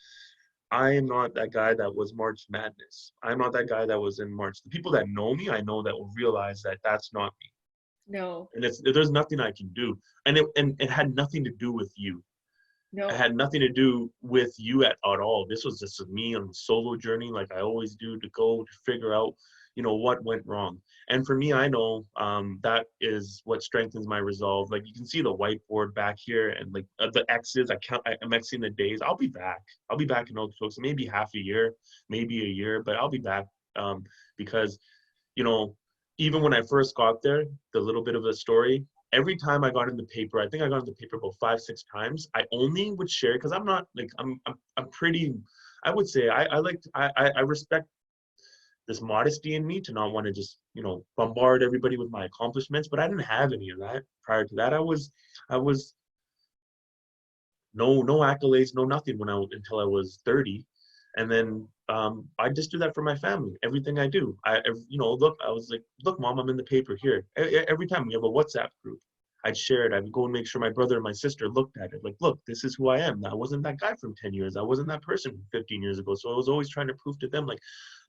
[SPEAKER 2] I am not that guy that was March Madness. I'm not that guy that was in March. The people that know me, I know that will realize that that's not me.
[SPEAKER 1] No,
[SPEAKER 2] And there's nothing I can do. And it had nothing to do with you. It
[SPEAKER 1] no.
[SPEAKER 2] had nothing to do with you at all. This was just me on a solo journey, like I always do, to go to figure out, what went wrong. And for me, I know that is what strengthens my resolve. Like you can see the whiteboard back here, and like the X's. I'm Xing the days. I'll be back. I'll be back in Okotoks, maybe half a year, maybe a year, but I'll be back because, you know, even when I first got there, the little bit of the story, every time I got in the paper, I think I got in the paper about 5, 6 times. I only would share because I'm not like I'm pretty. I would say I respect this modesty in me to not want to just bombard everybody with my accomplishments, but I didn't have any of that prior to that. I was no accolades, no nothing until I was 30, and then I just do that for my family. Everything I do, look, I was like, look, mom, I'm in the paper here. Every time we have a WhatsApp group, I'd share it. I'd go and make sure my brother and my sister looked at it. Like, look, this is who I am. I wasn't that guy from 10 years. I wasn't that person 15 years ago. So I was always trying to prove to them, like,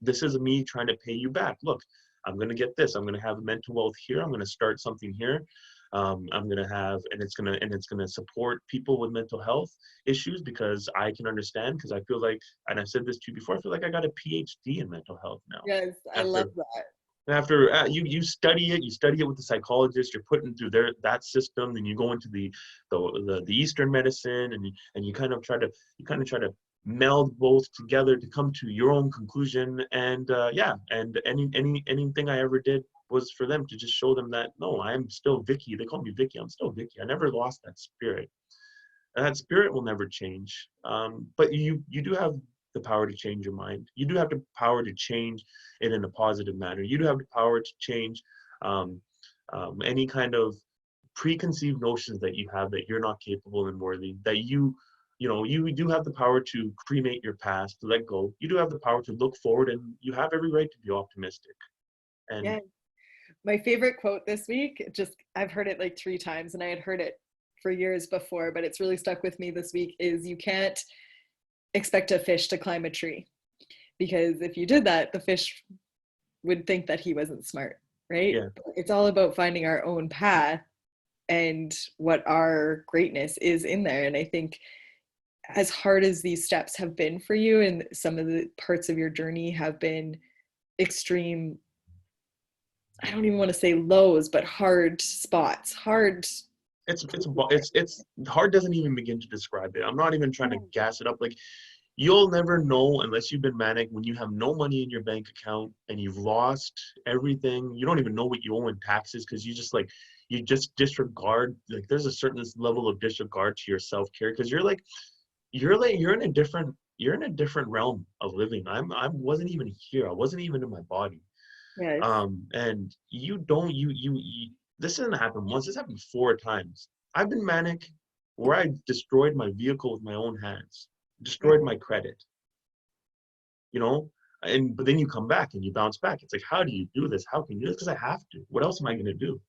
[SPEAKER 2] this is me trying to pay you back. Look, I'm going to get this. I'm going to have mental wealth here. I'm going to start something here. I'm going to have, and it's going to support people with mental health issues, because I can understand, because I feel like, and I've said this to you before, I feel like I got a PhD in mental health now.
[SPEAKER 1] Yes, I love that.
[SPEAKER 2] After you study it with the psychologist, you're putting through that system, then you go into the Eastern medicine, and you kind of try to meld both together to come to your own conclusion. And and anything I ever did was for them to just show them that, no, I'm still Vicky. They call me Vicky. I'm still Vicky. I never lost that spirit. And that spirit will never change. But you do have the power to change your mind. You do have the power to change it in a positive manner. You do have the power to change any kind of preconceived notions that you have, that you're not capable and worthy, that you do have the power to cremate your past, to let go. You do have the power to look forward, and you have every right to be optimistic. And
[SPEAKER 1] Yeah. My favorite quote this week, just I've heard it like 3 times and I had heard it for years before, but it's really stuck with me this week, is you can't expect a fish to climb a tree, because if you did that, the fish would think that he wasn't smart, right?
[SPEAKER 2] yeah,
[SPEAKER 1] It's all about finding our own path and what our greatness is in there. And I think as hard as these steps have been for you, and some of the parts of your journey have been extreme, I don't even want to say lows, but hard spots, hard.
[SPEAKER 2] it's hard, doesn't even begin to describe it. I'm not even trying to gas it up. Like, you'll never know unless you've been manic, when you have no money in your bank account and you've lost everything. You don't even know what you owe in taxes, because you just disregard. Like, there's a certain level of disregard to your self-care, because you're in a different realm of living. I wasn't even here. I wasn't even in my body.
[SPEAKER 1] Yes.
[SPEAKER 2] And you don't you this didn't happen once. This happened 4 times. I've been manic where I destroyed my vehicle with my own hands, destroyed my credit, you know. But then you come back and you bounce back. It's like, how do you do this? How can you do this? Because I have to. What else am I going to do?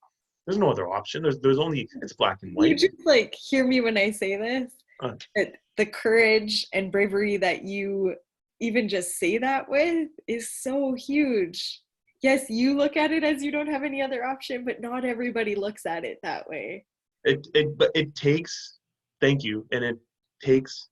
[SPEAKER 2] There's no other option. There's only, it's black and
[SPEAKER 1] You
[SPEAKER 2] white.
[SPEAKER 1] just like hear me when I say this.
[SPEAKER 2] Uh,
[SPEAKER 1] The courage and bravery that you even just say that with is so huge. Yes, you look at it as you don't have any other option, but not everybody looks at it that way.
[SPEAKER 2] but it takes, thank you, and takes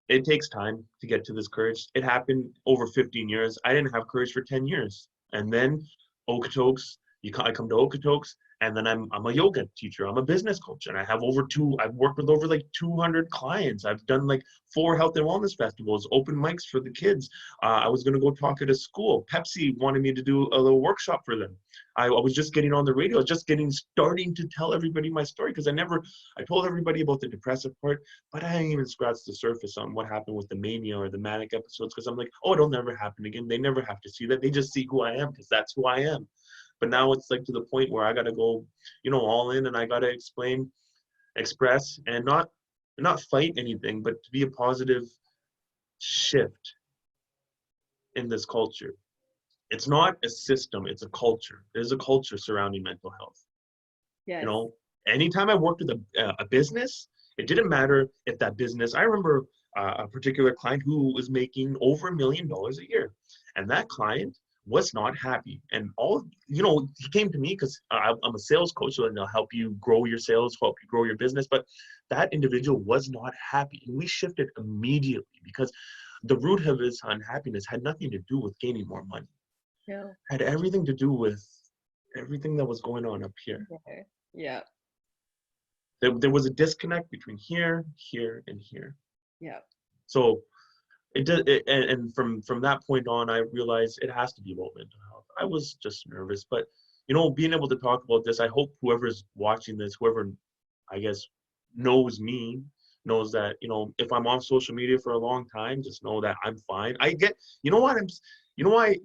[SPEAKER 2] it takes time to get to this courage. It happened over 15 years. I didn't have courage for 10 years. And then Okotoks, I come to Okotoks, and then I'm a yoga teacher. I'm a business coach, and I've worked with over like 200 clients. I've done like 4 health and wellness festivals, open mics for the kids. I was going to go talk at a school. Pepsi wanted me to do a little workshop for them. I was just getting on the radio, starting to tell everybody my story, because I told everybody about the depressive part, but I didn't even scratch the surface on what happened with the mania or the manic episodes, because I'm like, oh, it'll never happen again. They never have to see that. They just see who I am, because that's who I am. But now it's like to the point where I got to go, all in, and I got to explain, express, and not fight anything, but to be a positive shift in this culture. It's not a system, it's a culture. There's a culture surrounding mental health.
[SPEAKER 1] Yes.
[SPEAKER 2] Anytime I worked with a business, it didn't matter if that business, I remember a particular client who was making over $1 million a year. And that client was not happy. And he came to me because I'm a sales coach, so I'll help you grow your sales, help you grow your business. But that individual was not happy. And we shifted immediately, because the root of his unhappiness had nothing to do with gaining more money.
[SPEAKER 1] Yeah.
[SPEAKER 2] Had everything to do with everything that was going on up here.
[SPEAKER 1] Okay. Yeah.
[SPEAKER 2] There was a disconnect between here, and here.
[SPEAKER 1] Yeah.
[SPEAKER 2] So it did, and from that point on, I realized it has to be about mental health. I was just nervous, but being able to talk about this, I hope whoever's watching this, whoever I guess knows me, knows that if I'm on social media for a long time, just know that I'm fine. I get, why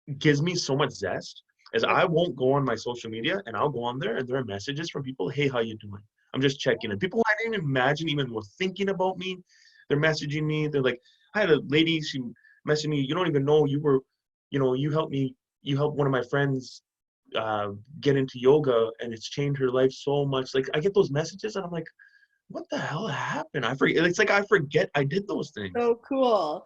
[SPEAKER 2] it gives me so much zest is I won't go on my social media, and I'll go on there, and there are messages from people, hey, how you doing? I'm just checking in. People I didn't even imagine even were thinking about me. They're messaging me. They're like, I had a lady, she messaged me, you don't even know you were, you helped me, you helped one of my friends get into yoga, and it's changed her life so much. Like, I get those messages, and I'm like, what the hell happened? I forget. It's like I forget I did those things.
[SPEAKER 1] So cool.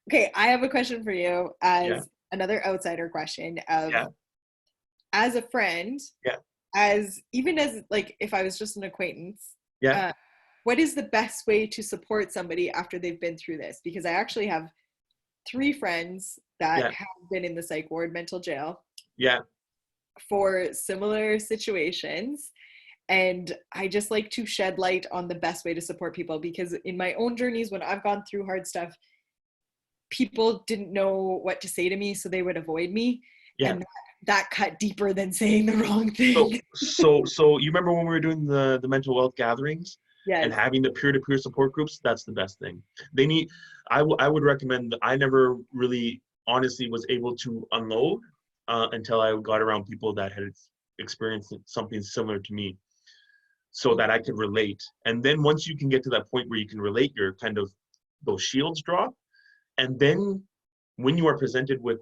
[SPEAKER 1] Okay, I have a question for you
[SPEAKER 2] Yeah.
[SPEAKER 1] as another outsider question of,
[SPEAKER 2] Yeah.
[SPEAKER 1] as a friend,
[SPEAKER 2] Yeah.
[SPEAKER 1] as even as like if I was just an acquaintance,
[SPEAKER 2] Yeah.
[SPEAKER 1] what is the best way to support somebody after they've been through this? Because I actually have 3 friends that
[SPEAKER 2] Yeah.
[SPEAKER 1] have been in the psych ward, mental jail,
[SPEAKER 2] Yeah.
[SPEAKER 1] for similar situations. And I just like to shed light on the best way to support people, because in my own journeys, when I've gone through hard stuff, people didn't know what to say to me, so they would avoid me.
[SPEAKER 2] Yeah.
[SPEAKER 1] And that cut deeper than saying the wrong
[SPEAKER 2] So,
[SPEAKER 1] thing.
[SPEAKER 2] so you remember when we were doing the mental health gatherings and
[SPEAKER 1] Yes.
[SPEAKER 2] having the peer-to-peer support groups? That's the best thing. They need. I would recommend. I never really, honestly, was able to unload until I got around people that had experienced something similar to me, so that I could relate. And then once you can get to that point where you can relate, your kind of those shields drop, and then when you are presented with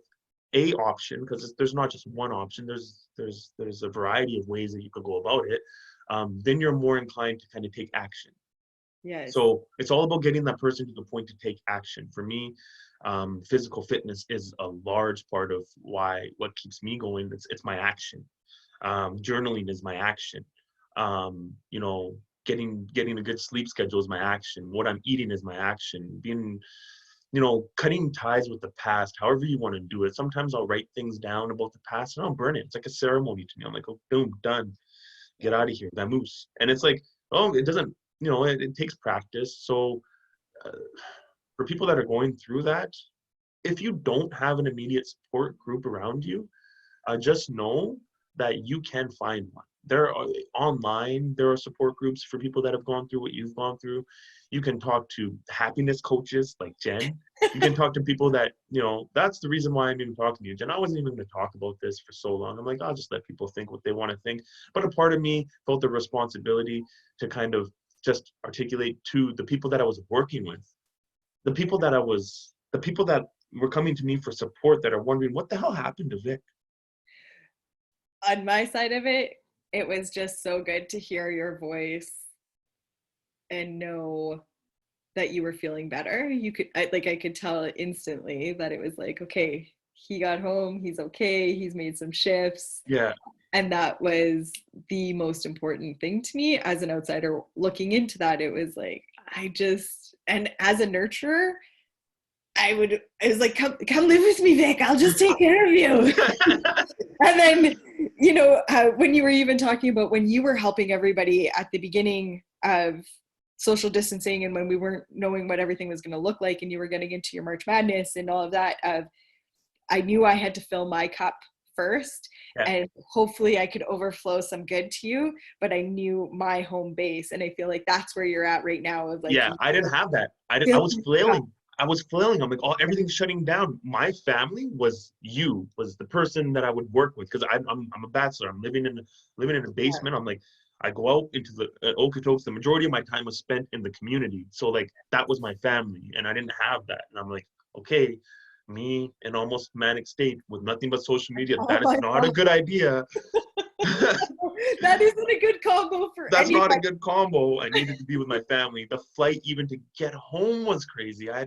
[SPEAKER 2] a option, because there's not just one option, there's a variety of ways that you could go about it, then you're more inclined to kind of take action.
[SPEAKER 1] Yes.
[SPEAKER 2] So it's all about getting that person to the point to take action. For me, physical fitness is a large part of what keeps me going. It's my action. Journaling is my action. Getting a good sleep schedule is my action. What I'm eating is my action. Being cutting ties with the past, however you want to do it. Sometimes I'll write things down about the past and I'll burn it. It's like a ceremony to me. I'm like, oh, boom, done. Get out of here, vamoose. And it's like, oh, it doesn't, it takes practice. So for people that are going through that, if you don't have an immediate support group around you, just know that you can find one. There are online, there are support groups for people that have gone through what you've gone through. You can talk to happiness coaches like Jen. You can talk to people that, that's the reason why I'm even talking to you, Jen. I wasn't even going to talk about this for so long. I'm like, I'll just let people think what they want to think. But a part of me felt the responsibility to kind of just articulate to the people that I was working with, the people that were coming to me for support, that are wondering what the hell happened to Vic.
[SPEAKER 1] On my side of it, It was just so good to hear your voice and know that you were feeling better. I could tell instantly that it was like, okay, he got home, he's okay, he's made some shifts.
[SPEAKER 2] Yeah.
[SPEAKER 1] And that was the most important thing to me as an outsider looking into that. It was like, and as a nurturer, I was like, come live with me, Vic. I'll just take care of you. And then, when you were even talking about when you were helping everybody at the beginning of social distancing and when we weren't knowing what everything was going to look like and you were getting into your March Madness and all of that, I knew I had to fill my cup first
[SPEAKER 2] Yeah.
[SPEAKER 1] and hopefully I could overflow some good to you, but I knew my home base, and I feel like that's where you're at right now of like,
[SPEAKER 2] Yeah, I didn't have that. I was flailing. I'm like, oh, everything's shutting down. My family was the person that I would work with because I'm a bachelor. I'm living in a basement. I'm like, I go out into the Okotoks. The majority of my time was spent in the community. So like that was my family, and I didn't have that. And I'm like, okay, me in almost manic state with nothing but social media.
[SPEAKER 1] Oh
[SPEAKER 2] That is
[SPEAKER 1] my
[SPEAKER 2] not a
[SPEAKER 1] God.
[SPEAKER 2] good idea.
[SPEAKER 1] That isn't a good combo for
[SPEAKER 2] That's
[SPEAKER 1] anybody.
[SPEAKER 2] not a good combo. I needed to be with my family. The flight even to get home was crazy. I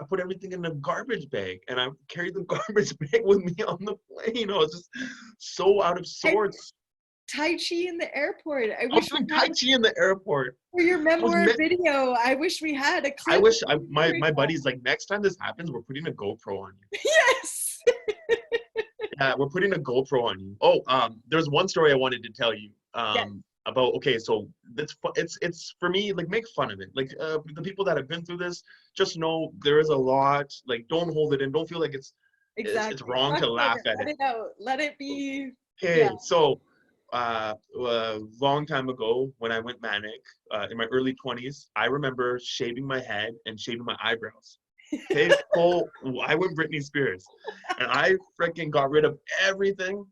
[SPEAKER 2] put everything in a garbage bag and I carried the garbage bag with me on the plane. I was just so out of
[SPEAKER 1] And
[SPEAKER 2] sorts.
[SPEAKER 1] Tai Chi in the airport. I
[SPEAKER 2] I was
[SPEAKER 1] wish we
[SPEAKER 2] doing
[SPEAKER 1] had
[SPEAKER 2] Tai Chi in the airport.
[SPEAKER 1] for your
[SPEAKER 2] I was
[SPEAKER 1] memoir
[SPEAKER 2] met,
[SPEAKER 1] video. I wish we had a
[SPEAKER 2] I
[SPEAKER 1] clip.
[SPEAKER 2] wish my buddy's like, next time this happens, we're putting a GoPro on you.
[SPEAKER 1] Yes.
[SPEAKER 2] Yeah, we're putting a GoPro on you. Oh, there's one story I wanted to tell you.
[SPEAKER 1] Yes.
[SPEAKER 2] About, okay, so it's for me, like, make fun of it. Like, the people that have been through this, just know there is a lot. Like, don't hold it in. Don't feel like it's
[SPEAKER 1] Exactly.
[SPEAKER 2] wrong
[SPEAKER 1] Talk
[SPEAKER 2] to
[SPEAKER 1] about
[SPEAKER 2] laugh
[SPEAKER 1] it.
[SPEAKER 2] at
[SPEAKER 1] Let
[SPEAKER 2] it.
[SPEAKER 1] it out. Let it be. Yeah.
[SPEAKER 2] Okay, so a long time ago when I went manic, in my early 20s, I remember shaving my head and shaving my eyebrows. Okay, I went Britney Spears, and I freaking got rid of everything.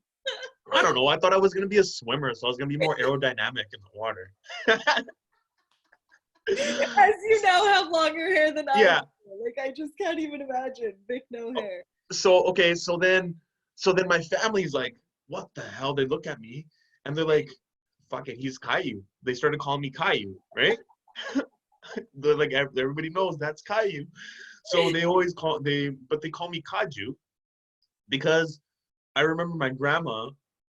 [SPEAKER 2] I don't know. I thought I was gonna be a swimmer, so I was gonna be more aerodynamic in the water.
[SPEAKER 1] As you now have longer hair than I
[SPEAKER 2] Yeah.
[SPEAKER 1] do. Like, I just can't even imagine. Big no hair.
[SPEAKER 2] So okay. So then my family's like, what the hell? They look at me and they're like, fuck it, he's Caillou. They started calling me Caillou, right? They're like, everybody knows that's Caillou. So they call me Kaju because I remember my grandma.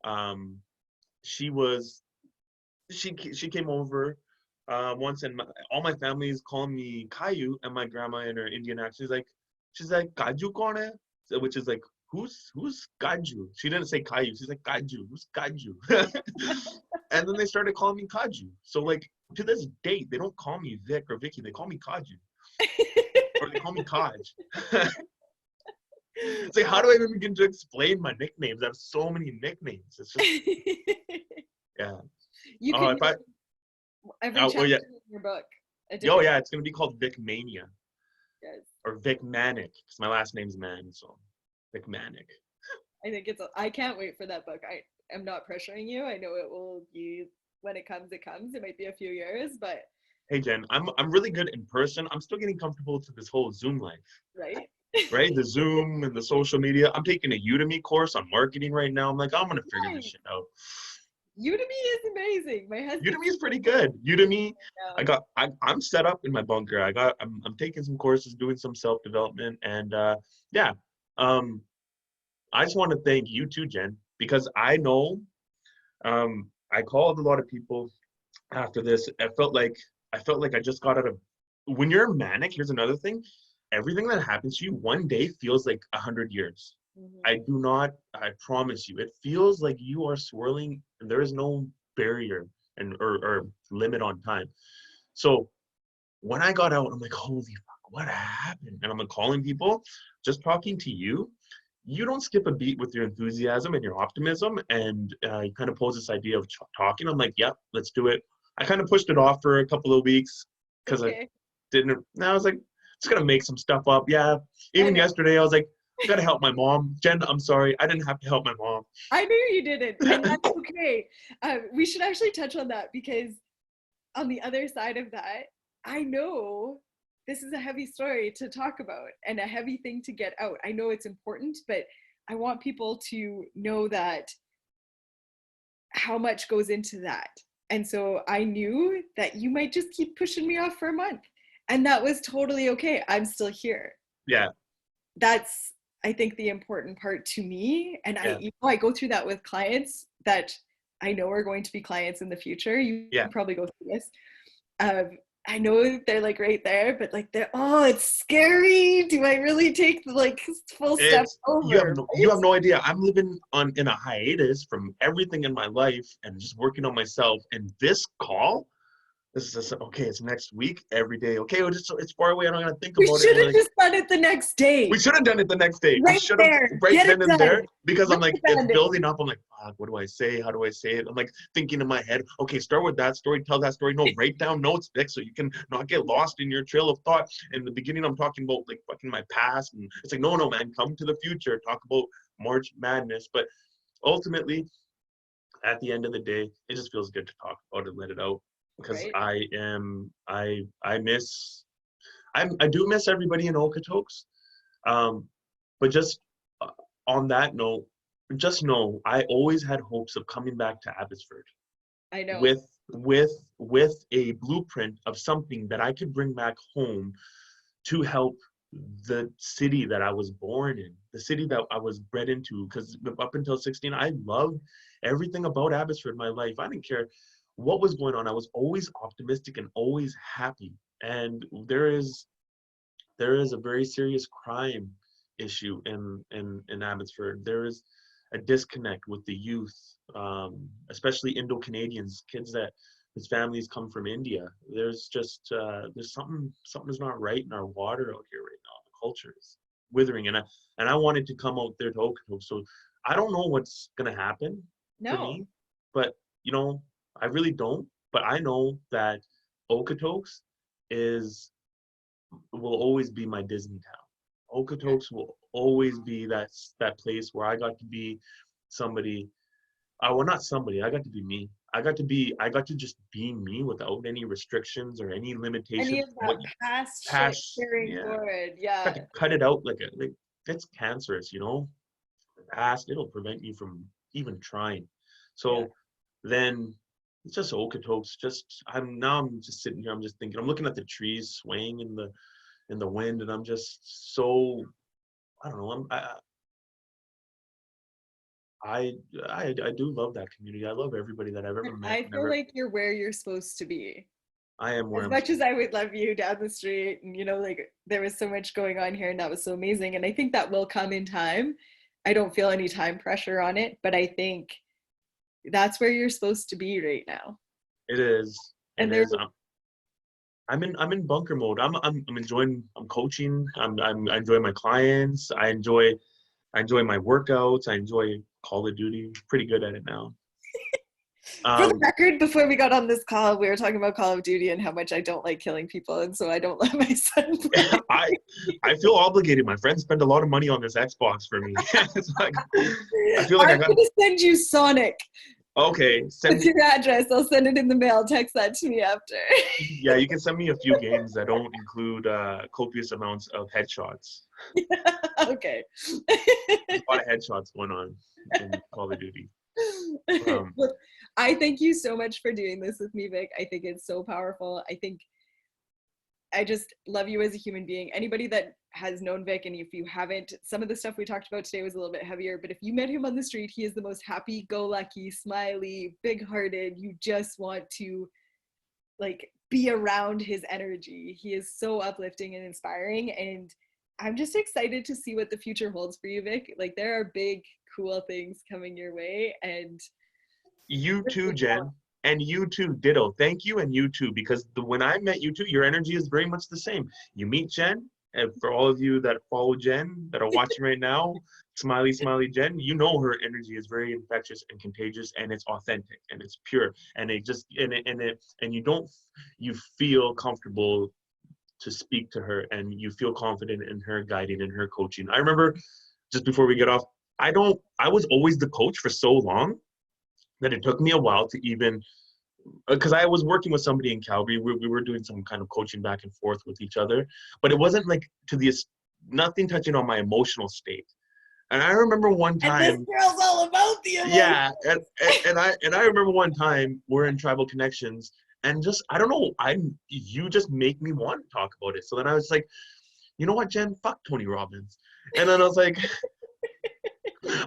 [SPEAKER 2] Um, she was she came over once, and all my family is calling me Caillou, and my grandma in her Indian accent she's like Kaju kone hai? So, which is like, who's Kaju? She didn't say Caillou. She's like, Kaju. Who's Kaju? And then they started calling me Kaju. So like to this date, they don't call me Vic or Vicky. They call me Kaju, or they call me Kaj. It's like, how do I even begin to explain my nicknames? I have so many nicknames. It's just, yeah.
[SPEAKER 1] You
[SPEAKER 2] Oh,
[SPEAKER 1] could
[SPEAKER 2] if I
[SPEAKER 1] every
[SPEAKER 2] oh,
[SPEAKER 1] chapter
[SPEAKER 2] yeah.
[SPEAKER 1] in your book a
[SPEAKER 2] Oh
[SPEAKER 1] different.
[SPEAKER 2] yeah, it's gonna be called Vic Mania
[SPEAKER 1] Yes.
[SPEAKER 2] or Vic Manic because my last name's Man, so Vic Manic.
[SPEAKER 1] I think I can't wait for that book. I am not pressuring you. I know it will be when it comes, it comes. It might be a few years, but
[SPEAKER 2] Hey Jen, I'm really good in person. I'm still getting comfortable to this whole Zoom life,
[SPEAKER 1] right.
[SPEAKER 2] right? The Zoom and the social media. I'm taking a Udemy course on marketing right now. I'm like, I'm gonna figure this
[SPEAKER 1] Nice.
[SPEAKER 2] shit out.
[SPEAKER 1] Udemy is amazing. My husband.
[SPEAKER 2] Udemy is pretty good. Udemy,
[SPEAKER 1] Yeah.
[SPEAKER 2] I'm set up in my bunker. I'm taking some courses, doing some self development, and yeah. Um, I just want to thank you too, Jen, because I know I called a lot of people after this. I felt like I just got out of. When you're manic, here's another thing. Everything that happens to you one day feels like 100 years.
[SPEAKER 1] Mhm.
[SPEAKER 2] I promise you, it feels like you are swirling and there is no barrier or limit on time. So when I got out, I'm like, holy fuck, what happened? And I'm like calling people, just talking to you. You don't skip a beat with your enthusiasm and your optimism. And you kind of pose this idea of talking. I'm like, yep, let's do it. I kind of pushed it off for a couple of weeks because I
[SPEAKER 1] Okay.
[SPEAKER 2] didn't. Now I was like, just gonna make some stuff up. Yeah.
[SPEAKER 1] I
[SPEAKER 2] Even
[SPEAKER 1] know.
[SPEAKER 2] yesterday, I was like, I gotta help my mom. Jen, I'm sorry, I didn't have to help my mom.
[SPEAKER 1] I knew you didn't, and that's okay. We should actually touch on that because on the other side of that, I know this is a heavy story to talk about and a heavy thing to get out. I know it's important, but I want people to know that how much goes into that. And so I knew that you might just keep pushing me off for a month. And that was totally okay. I'm still here.
[SPEAKER 2] Yeah.
[SPEAKER 1] That's, I think, the important part to me. And
[SPEAKER 2] Yeah.
[SPEAKER 1] I go through that with clients that I know are going to be clients in the future. You
[SPEAKER 2] Yeah.
[SPEAKER 1] probably go through this. I know they're like right there, but like it's scary. Do I really take the like full step
[SPEAKER 2] It's
[SPEAKER 1] over?
[SPEAKER 2] you have no idea. I'm living in a hiatus from everything in my life and just working on myself. And this call, this is just, okay, it's next week, every day. Okay, it's far away. I'm not gonna think
[SPEAKER 1] We
[SPEAKER 2] about it.
[SPEAKER 1] should
[SPEAKER 2] I'm
[SPEAKER 1] have
[SPEAKER 2] like,
[SPEAKER 1] just done it the next
[SPEAKER 2] we
[SPEAKER 1] day.
[SPEAKER 2] should have done it the next day. We
[SPEAKER 1] Right
[SPEAKER 2] should have
[SPEAKER 1] there.
[SPEAKER 2] right
[SPEAKER 1] Get it
[SPEAKER 2] then and
[SPEAKER 1] done.
[SPEAKER 2] there, because I'm
[SPEAKER 1] Rip
[SPEAKER 2] like,
[SPEAKER 1] the
[SPEAKER 2] it's
[SPEAKER 1] Band-Aid.
[SPEAKER 2] building up. I'm like, fuck, what do I say? How do I say it? I'm like thinking in my head, okay, start with that story, tell that story. No, write down notes, Vic, so you can not get lost in your trail of thought. In the beginning, I'm talking about like fucking my past, and it's like, no, man, come to the future, talk about March Madness. But ultimately, at the end of the day, it just feels good to talk about it, let it out, because
[SPEAKER 1] Right.
[SPEAKER 2] I do miss everybody in Okotoks. But just on that note, just know I always had hopes of coming back to Abbotsford
[SPEAKER 1] I know.
[SPEAKER 2] with a blueprint of something that I could bring back home to help the city that I was born in, the city that I was bred into. Because up until 16, I loved everything about Abbotsford in my life. I didn't care what was going on. I was always optimistic and always happy. And there is a very serious crime issue in Abbotsford. There is a disconnect with the youth, especially Indo-Canadians, kids that whose families come from India. There's just there's something's not right in our water out here right now. The culture is withering, and I wanted to come out there to Okotoks. So I don't know what's gonna happen to
[SPEAKER 1] No.
[SPEAKER 2] me, but I really don't. But I know that Okotoks is will always be my Disney town. Okotoks will always be that place where I got to be somebody. Well, not somebody. I got to be me. I got to just be me without any restrictions or any
[SPEAKER 1] Any
[SPEAKER 2] limitations.
[SPEAKER 1] of that past shit
[SPEAKER 2] Past,
[SPEAKER 1] carrying
[SPEAKER 2] yeah,
[SPEAKER 1] forward.
[SPEAKER 2] got
[SPEAKER 1] Yeah.
[SPEAKER 2] to cut it out like it's cancerous, The past, it'll prevent you from even trying.
[SPEAKER 1] Yeah.
[SPEAKER 2] So then it's just Okotoks. I'm just sitting here. I'm just thinking. I'm looking at the trees swaying in the wind, and I'm just so, I don't know. I do love that community. I love everybody that I've ever
[SPEAKER 1] And
[SPEAKER 2] met.
[SPEAKER 1] I feel like you're where you're supposed to be.
[SPEAKER 2] I am where
[SPEAKER 1] As
[SPEAKER 2] I'm
[SPEAKER 1] much as
[SPEAKER 2] supposed
[SPEAKER 1] I
[SPEAKER 2] to be.
[SPEAKER 1] would love you down the street, and like there was so much going on here and that was so amazing. And I think that will come in time. I don't feel any time pressure on it, but I think that's where you're supposed to be right now.
[SPEAKER 2] It is. It
[SPEAKER 1] And there
[SPEAKER 2] is. I'm in bunker mode. I'm enjoying. I'm coaching. I enjoy my clients. I enjoy my workouts. I enjoy Call of Duty. Pretty good at it now.
[SPEAKER 1] For the
[SPEAKER 2] Um,
[SPEAKER 1] record, before we got on this call, we were talking about Call of Duty and how much I don't like killing people, and so I don't let my son play.
[SPEAKER 2] I I feel obligated. My friends spend a lot of money on this Xbox for me. It's like I feel like I
[SPEAKER 1] I'm
[SPEAKER 2] got.
[SPEAKER 1] gonna send you Sonic.
[SPEAKER 2] Okay, send
[SPEAKER 1] What's
[SPEAKER 2] me.
[SPEAKER 1] your address? I'll send it in the mail. Text that to me after.
[SPEAKER 2] Yeah, you can send me a few games that don't include copious amounts of headshots.
[SPEAKER 1] Okay.
[SPEAKER 2] There's a lot of headshots going on in Call of Duty. Um,
[SPEAKER 1] Well, I thank you so much for doing this with me, Vic. I think it's so powerful. I think I just love you as a human being. Anybody that has known Vic, and if you haven't, some of the stuff we talked about today was a little bit heavier, but if you met him on the street, he is the most happy-go-lucky, smiley, big-hearted. You just want to like be around his energy. He is so uplifting and inspiring, and I'm just excited to see what the future holds for you, Vic. Like there are big, cool things coming your way, and
[SPEAKER 2] you too, Jen, and you too, ditto. Thank you, and you too, because when I met you too, your energy is very much the same. You meet Jen, and for all of you that follow Jen that are watching right now, smiley, smiley Jen, her energy is very infectious and contagious, and it's authentic and it's pure, and it just and you feel comfortable to speak to her, and you feel confident in her guiding and her coaching. I remember, just before we get off, I was always the coach for so long that it took me a while to even, because I was working with somebody in Calgary. We were doing some kind of coaching back and forth with each other, but it wasn't like nothing touching on my emotional state. And I remember one
[SPEAKER 1] And this
[SPEAKER 2] time,
[SPEAKER 1] girl's all about the emotion.
[SPEAKER 2] yeah, and I remember one time we're in Tribal Connections, and just I don't know, you just make me want to talk about it. So then I was like, you know what, Jen, fuck Tony Robbins. And then I was like,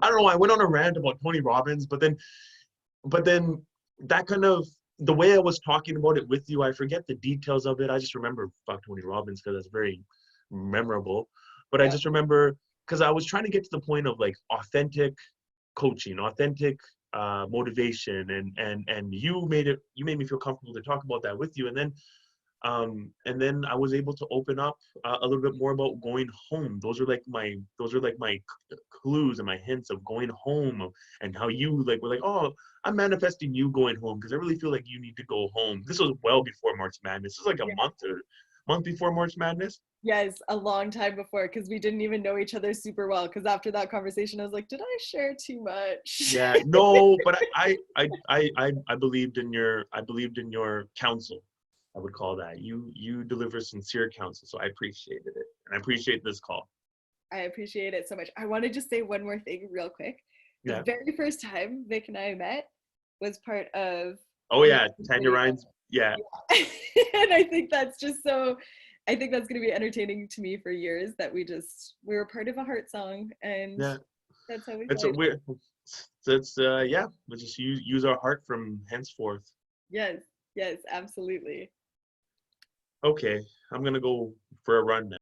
[SPEAKER 2] I don't know, I went on a rant about Tony Robbins, but then that kind of the way I was talking about it with you, I forget the details of it. I just remember fuck Tony Robbins because it's very memorable. But I
[SPEAKER 1] Yeah.
[SPEAKER 2] just remember because I was trying to get to the point of like authentic coaching, authentic motivation, and you made me feel comfortable to talk about that with you, and then I was able to open up a little bit more about going home. Those are like my clues and my hints of going home, and how you like were like, oh, I'm manifesting you going home because I really feel like you need to go home. This was well before March Madness. This was like a month before March Madness.
[SPEAKER 1] Yes, a long time before because we didn't even know each other super well. Because after that conversation, I was like, did I share too much?
[SPEAKER 2] Yeah, no, but I believed in your counsel. I would call that. You deliver sincere counsel, so I appreciated it, and I appreciate this call.
[SPEAKER 1] I appreciate it so much. I want to just say one more thing real quick. The
[SPEAKER 2] Yeah.
[SPEAKER 1] very first time Vic and I met was part of
[SPEAKER 2] Oh
[SPEAKER 1] the
[SPEAKER 2] yeah, Tanya
[SPEAKER 1] video.
[SPEAKER 2] Ryan's. Yeah,
[SPEAKER 1] Yeah. And I think that's just so, I think that's going to be entertaining to me for years that we were part of a heart song and
[SPEAKER 2] yeah.
[SPEAKER 1] that's how we
[SPEAKER 2] It's
[SPEAKER 1] fell.
[SPEAKER 2] a weird. It's yeah. We'll just use our heart from henceforth.
[SPEAKER 1] Yes, yes, absolutely.
[SPEAKER 2] Okay, I'm gonna go for a run now.